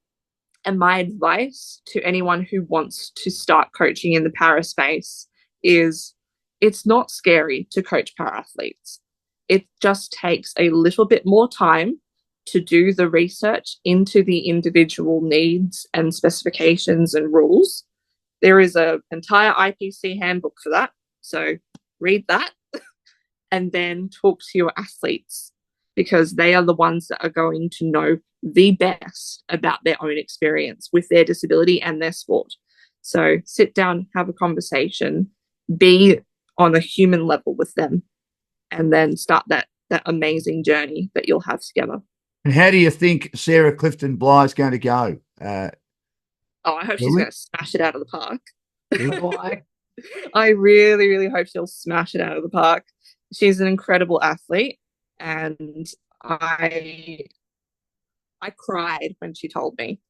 my advice to anyone who wants to start coaching in the para space is it's not scary to coach para athletes. It just takes a little bit more time to do the research into the individual needs and specifications and rules. There is an entire IPC handbook for that. So read that and then talk to your athletes because they are the ones that are going to know the best about their own experience with their disability and their sport. So sit down, have a conversation, be on a human level with them, and then start that amazing journey that you'll have together.
And how do you think Sarah Clifton Bly is going to go?
I hope she's going to smash it out of the park.
Why?
I really, really hope she'll smash it out of the park. She's an incredible athlete, and I cried when she told me.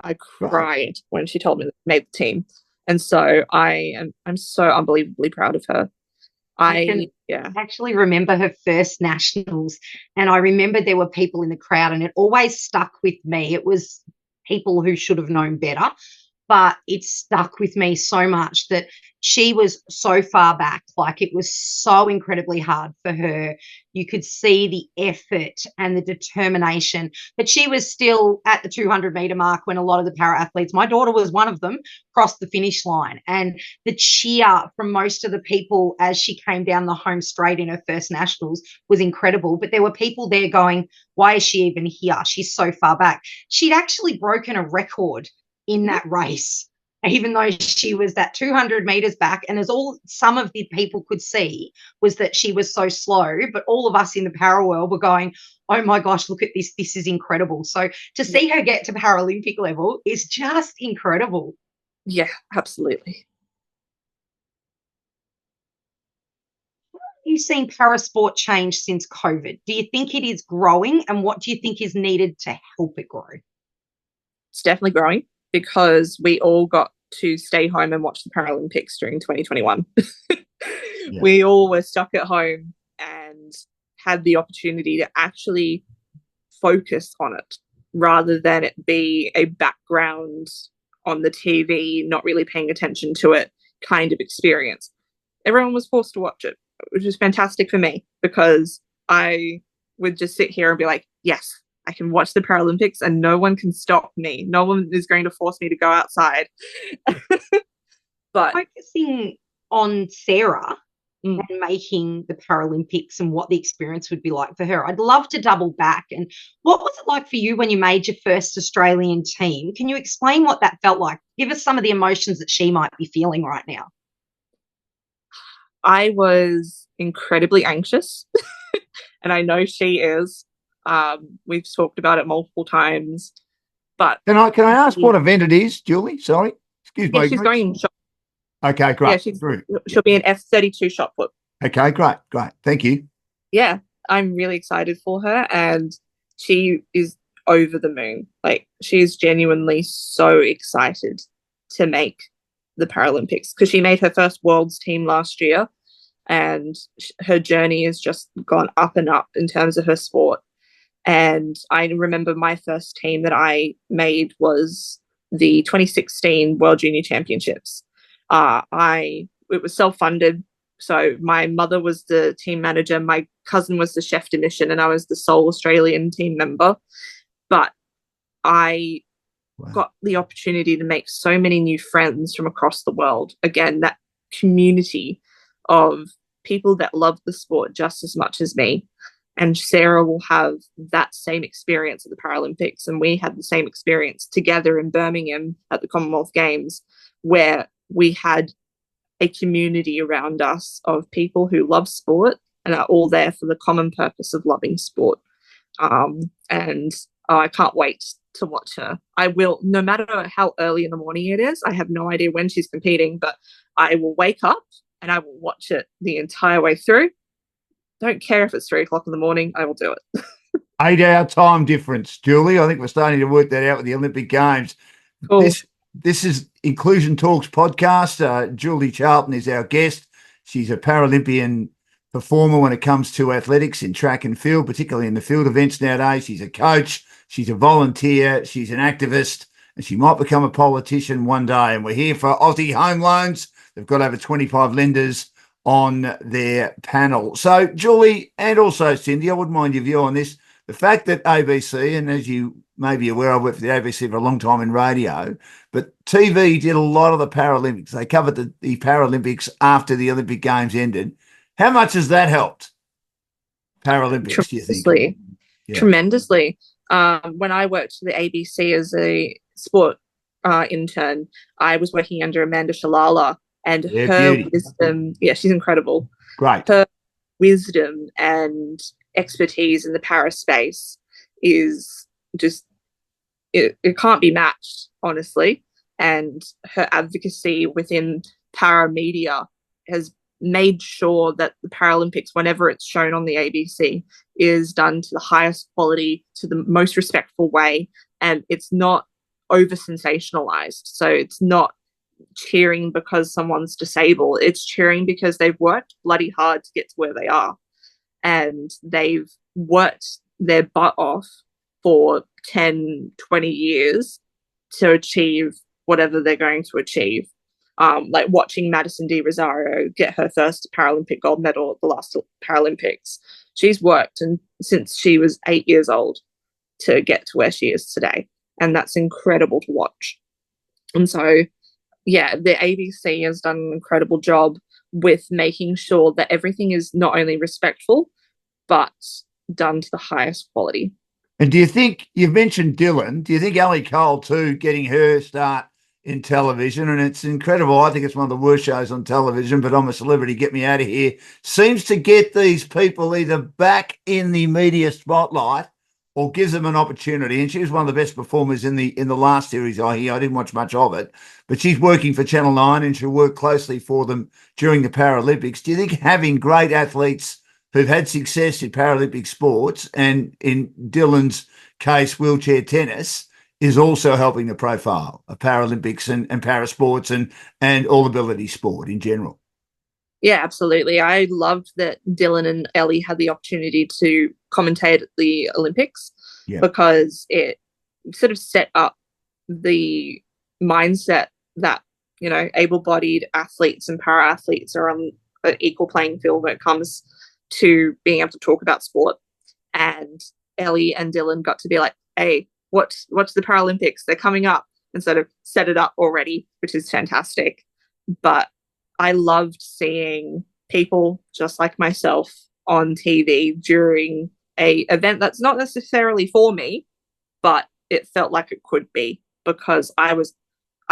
I cried when she told me that made the team, and so I'm so unbelievably proud of her.
I actually remember her first nationals, and I remember there were people in the crowd, and it always stuck with me. It was people who should have known better, but it stuck with me so much that she was so far back. Like, it was so incredibly hard for her. You could see the effort and the determination, but she was still at the 200-meter mark when a lot of the para athletes, my daughter was one of them, crossed the finish line. And the cheer from most of the people as she came down the home straight in her first nationals was incredible. But there were people there going, why is she even here? She's so far back. She'd actually broken a record in that race, even though she was that 200 meters back. And as all some of the people could see was that she was so slow, but all of us in the para world were going, oh my gosh, look at this. This is incredible. So to see her get to Paralympic level is just incredible.
Yeah, absolutely.
You've seen parasport change since COVID. Do you think it is growing, and what do you think is needed to help it grow?
It's definitely growing because we all got to stay home and watch the Paralympics during 2021. Yeah. We all were stuck at home and had the opportunity to actually focus on it rather than it be a background on the TV, not really paying attention to it kind of experience. Everyone was forced to watch it, which was fantastic for me because I would just sit here and be like, yes, I can watch the Paralympics and no one can stop me. No one is going to force me to go outside. But
focusing on Sarah and making the Paralympics and what the experience would be like for her, I'd love to double back. And what was it like for you when you made your first Australian team? Can you explain what that felt like? Give us some of the emotions that she might be feeling right now.
I was incredibly anxious, and I know she is. We've talked about it multiple times. But
can I ask what event it is, Julie? Sorry, excuse me.
She's going in shot.
Okay, great.
Yeah, she'll be an F32 shot put.
Okay, great. Thank you.
Yeah, I'm really excited for her, and she is over the moon. Like, she's genuinely so excited to make the Paralympics because she made her first Worlds team last year, and her journey has just gone up and up in terms of her sport. And I remember my first team that I made was the 2016 World Junior Championships. It was self-funded, so my mother was the team manager, my cousin was the chef de mission, and I was the sole Australian team member. But I got the opportunity to make so many new friends from across the world. Again, that community of people that love the sport just as much as me. And Sarah will have that same experience at the Paralympics, and we had the same experience together in Birmingham at the Commonwealth Games, where we had a community around us of people who love sport and are all there for the common purpose of loving sport. And I can't wait to watch her. I will, no matter how early in the morning it is. I have no idea when she's competing, but I will wake up and I will watch it the entire way through. Don't care if it's 3 o'clock in the morning. I will do it.
8-hour time difference, Julie. I think we're starting to work that out with the Olympic Games. Cool. This is Inclusion Talks podcast. Julie Charlton is our guest. She's a Paralympian performer when it comes to athletics in track and field, particularly in the field events nowadays. She's a coach. She's a volunteer. She's an activist, and she might become a politician one day. And we're here for Aussie Home Loans. They've got over 25 lenders on their panel. So, Julie, and also Cindy, I wouldn't mind your view on this. The fact that ABC, and as you may be aware, I worked for the ABC for a long time in radio, but TV did a lot of the Paralympics. They covered the Paralympics after the Olympic Games ended. How much has that helped Paralympics, do you think?
Yeah. Tremendously. When I worked for the ABC as a sport intern, I was working under Amanda Shalala, and her wisdom, she's incredible.
Great.
Her wisdom and expertise in the para space is just, it can't be matched, honestly. And her advocacy within para media has made sure that the Paralympics, whenever it's shown on the ABC, is done to the highest quality, to the most respectful way, and it's not over sensationalized. So it's not cheering because someone's disabled. It's cheering because they've worked bloody hard to get to where they are, and they've worked their butt off for 10, 20 years to achieve whatever they're going to achieve. Like watching Madison Di Rosario get her first Paralympic gold medal at the last Paralympics. She's worked since she was 8 years old to get to where she is today, and that's incredible to watch. And so, yeah, the ABC has done an incredible job with making sure that everything is not only respectful, but done to the highest quality.
And do you think, you've mentioned Dylan, do you think Ali Cole too, getting her start in television, and it's incredible, I think it's one of the worst shows on television, but I'm a celebrity, get me out of here, seems to get these people either back in the media spotlight or gives them an opportunity. And she was one of the best performers in the last series I hear. I didn't watch much of it, but she's working for Channel 9 and she'll work closely for them during the Paralympics. Do you think having great athletes who've had success in Paralympic sports, and in Dylan's case, wheelchair tennis, is also helping the profile of Paralympics and parasports and all-ability sport in general?
Yeah, absolutely. I loved that Dylan and Ellie had the opportunity to commentate at the Olympics, because it sort of set up the mindset that, you know, able-bodied athletes and para-athletes are on an equal playing field when it comes to being able to talk about sport. And Ellie and Dylan got to be like, hey, watch the Paralympics, they're coming up, and sort of set it up already, which is fantastic. But I loved seeing people just like myself on TV during a event that's not necessarily for me, but it felt like it could be, because I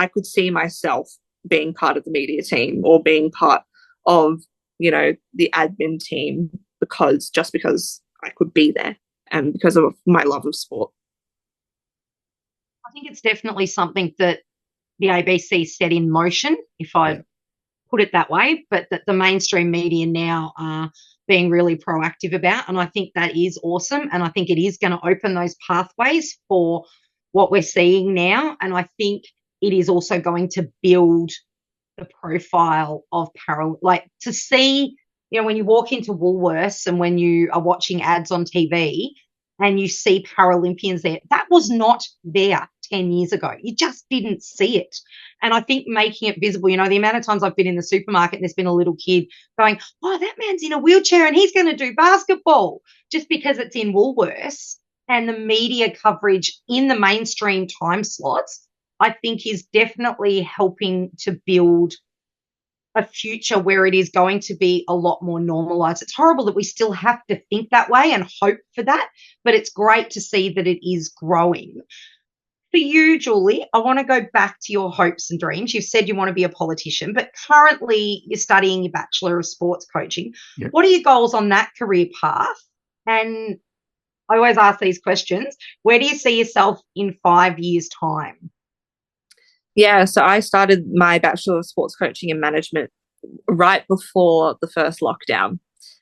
could see myself being part of the media team or being part of, the admin team, because I could be there and because of my love of sport.
I think it's definitely something that the ABC set in motion, if I put it that way, but that the mainstream media now are being really proactive about. And I think that is awesome. And I think it is going to open those pathways for what we're seeing now. And I think it is also going to build the profile of like to see, when you walk into Woolworths and when you are watching ads on TV and you see Paralympians there, that was not there 10 years ago. You just didn't see it. And I think making it visible, the amount of times I've been in the supermarket and there's been a little kid going, oh, that man's in a wheelchair and he's going to do basketball, just because it's in Woolworths. And the media coverage in the mainstream time slots, I think, is definitely helping to build a future where it is going to be a lot more normalized. It's horrible that we still have to think that way and hope for that, but it's great to see that it is growing. For you, Julie, I want to go back to your hopes and dreams. You've said you want to be a politician, but currently you're studying your Bachelor of Sports Coaching. Yep. What are your goals on that career path? And I always ask these questions. Where do you see yourself in 5 years' time?
Yeah, so I started my Bachelor of Sports Coaching and Management right before the first lockdown.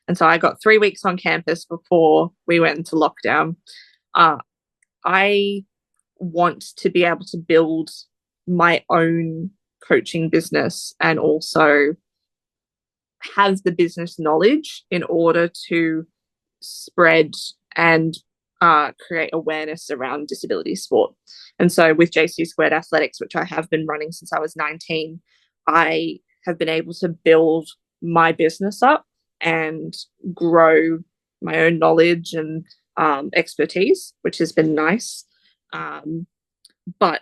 And so I got 3 weeks on campus before we went into lockdown. I want to be able to build my own coaching business and also have the business knowledge in order to spread and create awareness around disability sport. And so with JC Squared Athletics, which I have been running since I was 19, I have been able to build my business up and grow my own knowledge and expertise, which has been nice. But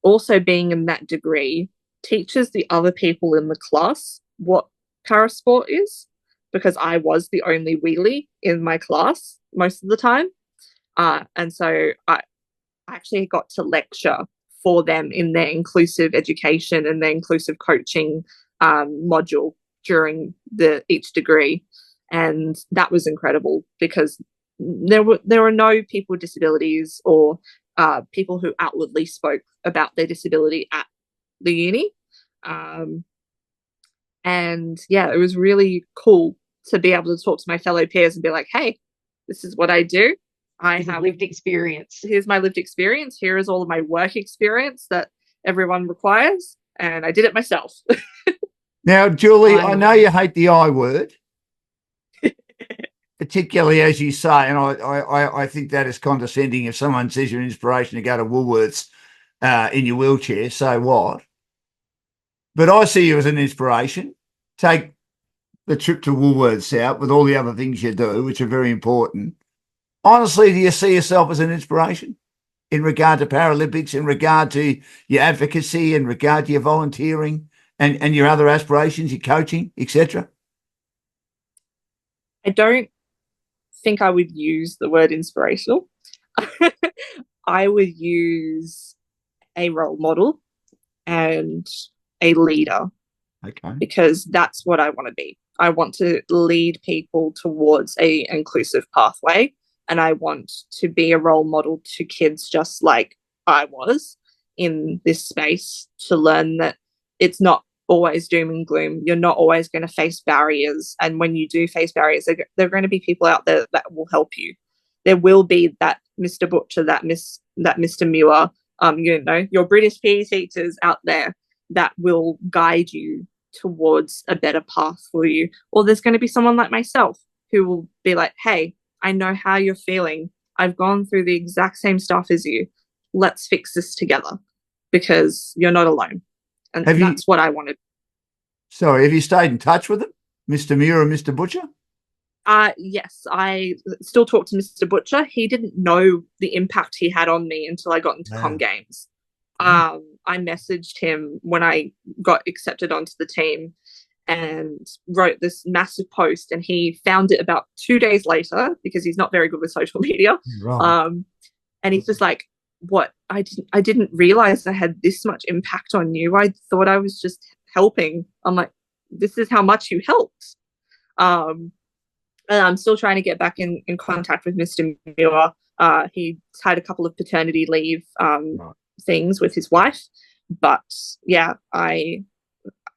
also being in that degree teaches the other people in the class what parasport is, because I was the only wheelie in my class most of the time. And so I actually got to lecture for them in their inclusive education and their inclusive coaching module during each degree. And that was incredible, because there were no people with disabilities or people who outwardly spoke about their disability at the uni. And yeah, it was really cool to be able to talk to my fellow peers and be like, hey, this is what I do. I have
lived experience.
Here's my lived experience. Here is all of my work experience that everyone requires. And I did it myself.
Now, Julie, I know you hate the I word, particularly as you say, and I think that is condescending. If someone says you're an inspiration to go to Woolworths in your wheelchair, so what? But I see you as an inspiration. Take the trip to Woolworths out with all the other things you do, which are very important. Honestly, do you see yourself as an inspiration in regard to Paralympics, in regard to your advocacy, in regard to your volunteering and your other aspirations, your coaching, etc.?
I don't think I would use the word inspirational. I would use a role model and a leader.
Okay.
Because that's what I want to be. I want to lead people towards an inclusive pathway. And I want to be a role model to kids just like I was in this space, to learn that it's not always doom and gloom. You're not always going to face barriers. And when you do face barriers, there are going to be people out there that will help you. There will be that Mr. Butcher, that Mr. Muir, your British PE teachers out there that will guide you towards a better path for you. Or there's going to be someone like myself who will be like, hey, I know how you're feeling. I've gone through the exact same stuff as you. Let's fix this together, because you're not alone. And that's what I wanted.
Sorry, have you stayed in touch with them, Mr. Muir and Mr. Butcher?
Yes, I still talk to Mr. Butcher. He didn't know the impact he had on me until I got into Com Games. I messaged him when I got accepted onto the team and wrote this massive post, and he found it about 2 days later because he's not very good with social media.
Right.
And he's just like, what? I didn't realize I had this much impact on you. I thought I was just helping. I'm like, this is how much you helped. And I'm still trying to get back in contact with Mr. Muir. He's had a couple of paternity leave things with his wife. But yeah, I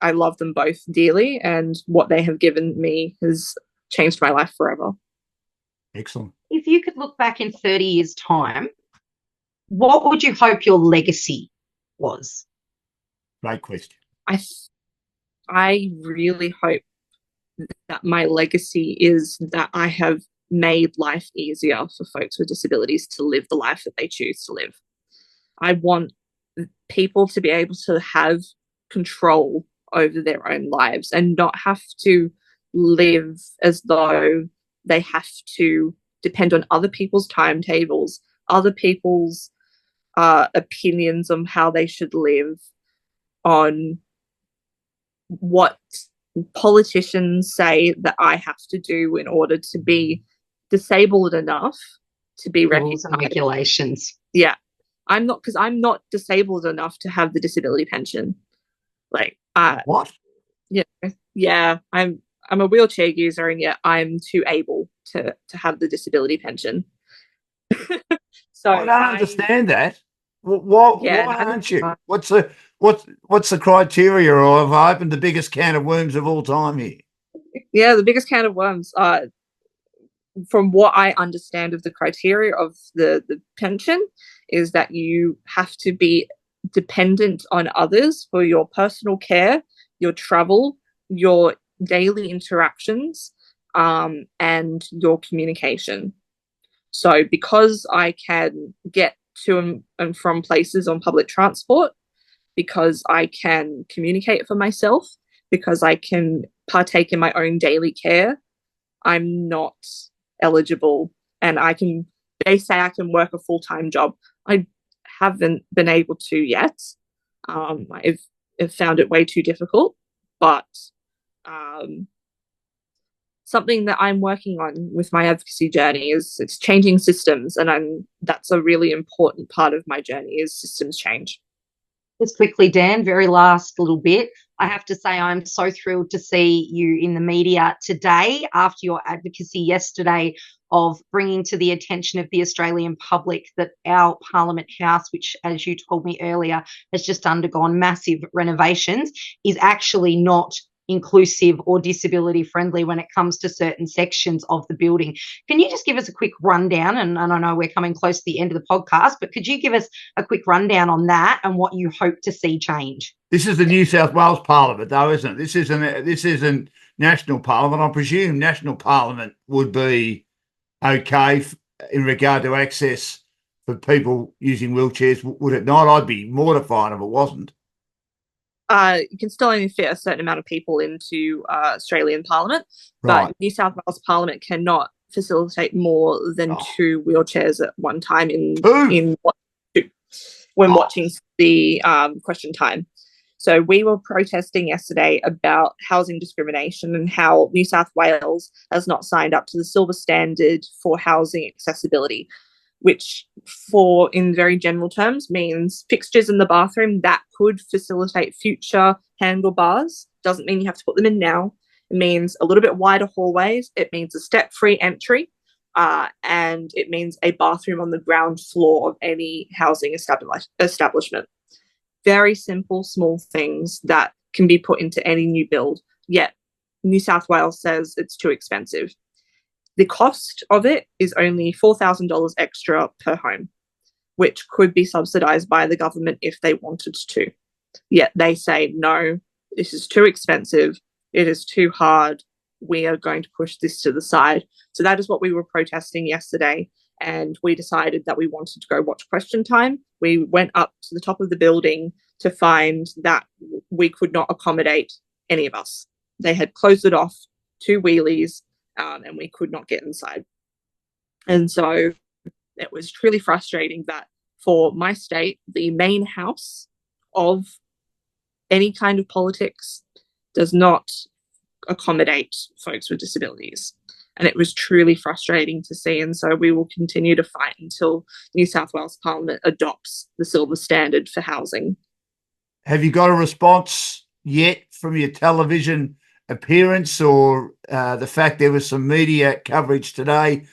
love them both dearly, and what they have given me has changed my life forever.
Excellent.
If you could look back in 30 years' time, what would you hope your legacy was?
Great question.
I really hope that my legacy is that I have made life easier for folks with disabilities to live the life that they choose to live. I want people to be able to have control over their own lives and not have to live as though they have to depend on other people's timetables, other people's opinions on how they should live, on what politicians say that I have to do in order to be disabled enough to be
Rules and regulations.
Yeah. I'm not disabled enough to have the disability pension. Like,
what?
Yeah. I'm a wheelchair user, and yet I'm too able to have the disability pension. So
I don't understand that. Why aren't you? What's the criteria? Or have I opened the biggest can of worms of all time here?
Yeah, the biggest can of worms. From what I understand of the criteria of the pension, is that you have to be dependent on others for your personal care, your travel, your daily interactions, and your communication. So because I can get to and from places on public transport, because I can communicate for myself, because I can partake in my own daily care, I'm not eligible. And they say I can work a full-time job. I haven't been able to yet. I've found it way too difficult, but something that I'm working on with my advocacy journey is it's changing systems, and that's a really important part of my journey is systems change.
Just quickly, Dan, very last little bit. I have to say I'm so thrilled to see you in the media today after your advocacy yesterday of bringing to the attention of the Australian public that our Parliament House, which, as you told me earlier, has just undergone massive renovations, is actually not inclusive or disability friendly when it comes to certain sections of the building. Can you just give us a quick rundown? And I know we're coming close to the end of the podcast, but could you give us a quick rundown on that and what you hope to see change?
This is the New South Wales Parliament, though, isn't it? This isn't national Parliament. I presume national Parliament would be okay in regard to access for people using wheelchairs, would it not? I'd be mortified if it wasn't.
You can still only fit a certain amount of people into Australian Parliament,
right.
But New South Wales Parliament cannot facilitate more than 2 wheelchairs at one time when watching the question time. So we were protesting yesterday about housing discrimination and how New South Wales has not signed up to the silver standard for housing accessibility, which in very general terms means fixtures in the bathroom that could facilitate future handlebars. Doesn't mean you have to put them in now. It means a little bit wider hallways. It means a step-free entry. And it means a bathroom on the ground floor of any housing establishment. Very simple, small things that can be put into any new build. Yet New South Wales says it's too expensive. The cost of it is only $4,000 extra per home, which could be subsidised by the government if they wanted to. Yet they say, no, this is too expensive. It is too hard. We are going to push this to the side. So that is what we were protesting yesterday. And we decided that we wanted to go watch Question Time. We went up to the top of the building to find that we could not accommodate any of us. They had closed it off, 2 wheelies, and we could not get inside. And so it was truly frustrating that for my state, the main house of any kind of politics does not accommodate folks with disabilities. And it was truly frustrating to see. And so we will continue to fight until New South Wales Parliament adopts the silver standard for housing.
Have you got a response yet from your television appearance or the fact there was some media coverage today?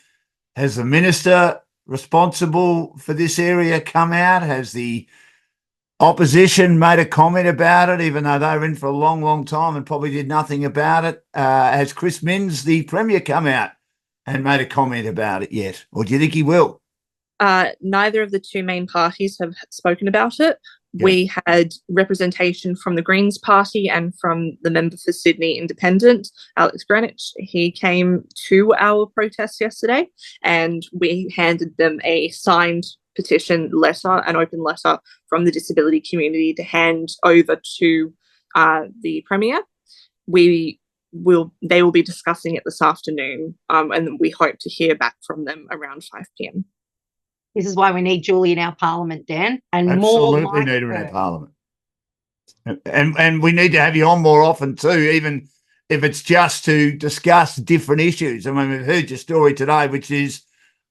Has the minister responsible for this area come out? Has the opposition made a comment about it, even though they were in for a long, long time and probably did nothing about it? Has Chris Minns, the Premier, come out and made a comment about it yet? Or do you think he will?
Neither of the two main parties have spoken about it. Yeah. We had representation from the Greens Party and from the member for Sydney Independent, Alex Greenwich. He came to our protest yesterday and we handed them a signed petition letter, an open letter from the disability community to hand over to the Premier. They will be discussing it this afternoon, and we hope to hear back from them around 5 p.m.
This is why we need Julie in our parliament, Dan. And
absolutely
more like
need her in our parliament. And we need to have you on more often too, even if it's just to discuss different issues. I mean, we've heard your story today, which is,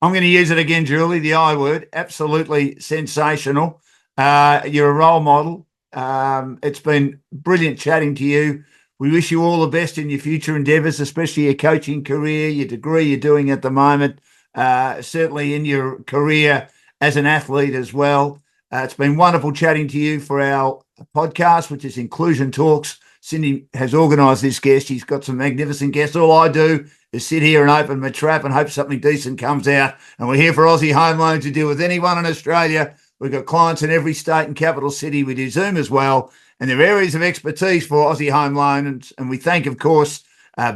I'm going to use it again, Julie, the I word, absolutely sensational. You're a role model. It's been brilliant chatting to you. We wish you all the best in your future endeavours, especially your coaching career, your degree you're doing at the moment, certainly in your career as an athlete as well. It's been wonderful chatting to you for our podcast, which is Inclusion Talks. Cindy has organised this guest. She's got some magnificent guests. All I do is sit here and open my trap and hope something decent comes out. And we're here for Aussie Home Loans to deal with anyone in Australia. We've got clients in every state and capital city. We do Zoom as well. And they're areas of expertise for Aussie Home Loans. And we thank, of course,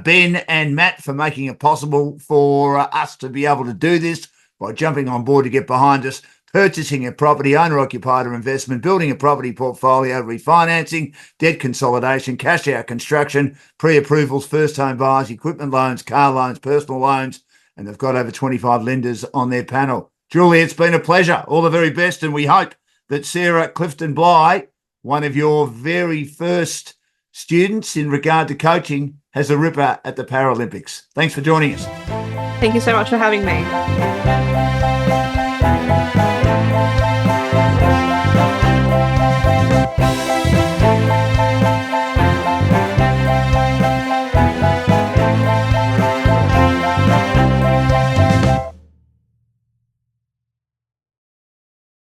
Ben and Matt for making it possible for us to be able to do this by jumping on board to get behind us, purchasing a property, owner-occupied or investment, building a property portfolio, refinancing, debt consolidation, cash-out construction, pre-approvals, first-home buyers, equipment loans, car loans, personal loans, and they've got over 25 lenders on their panel. Julie, it's been a pleasure. All the very best, and we hope that Sarah Clifton-Bly, one of your very first students in regard to coaching, has a ripper at the Paralympics. Thanks for joining us.
Thank you so much for having me.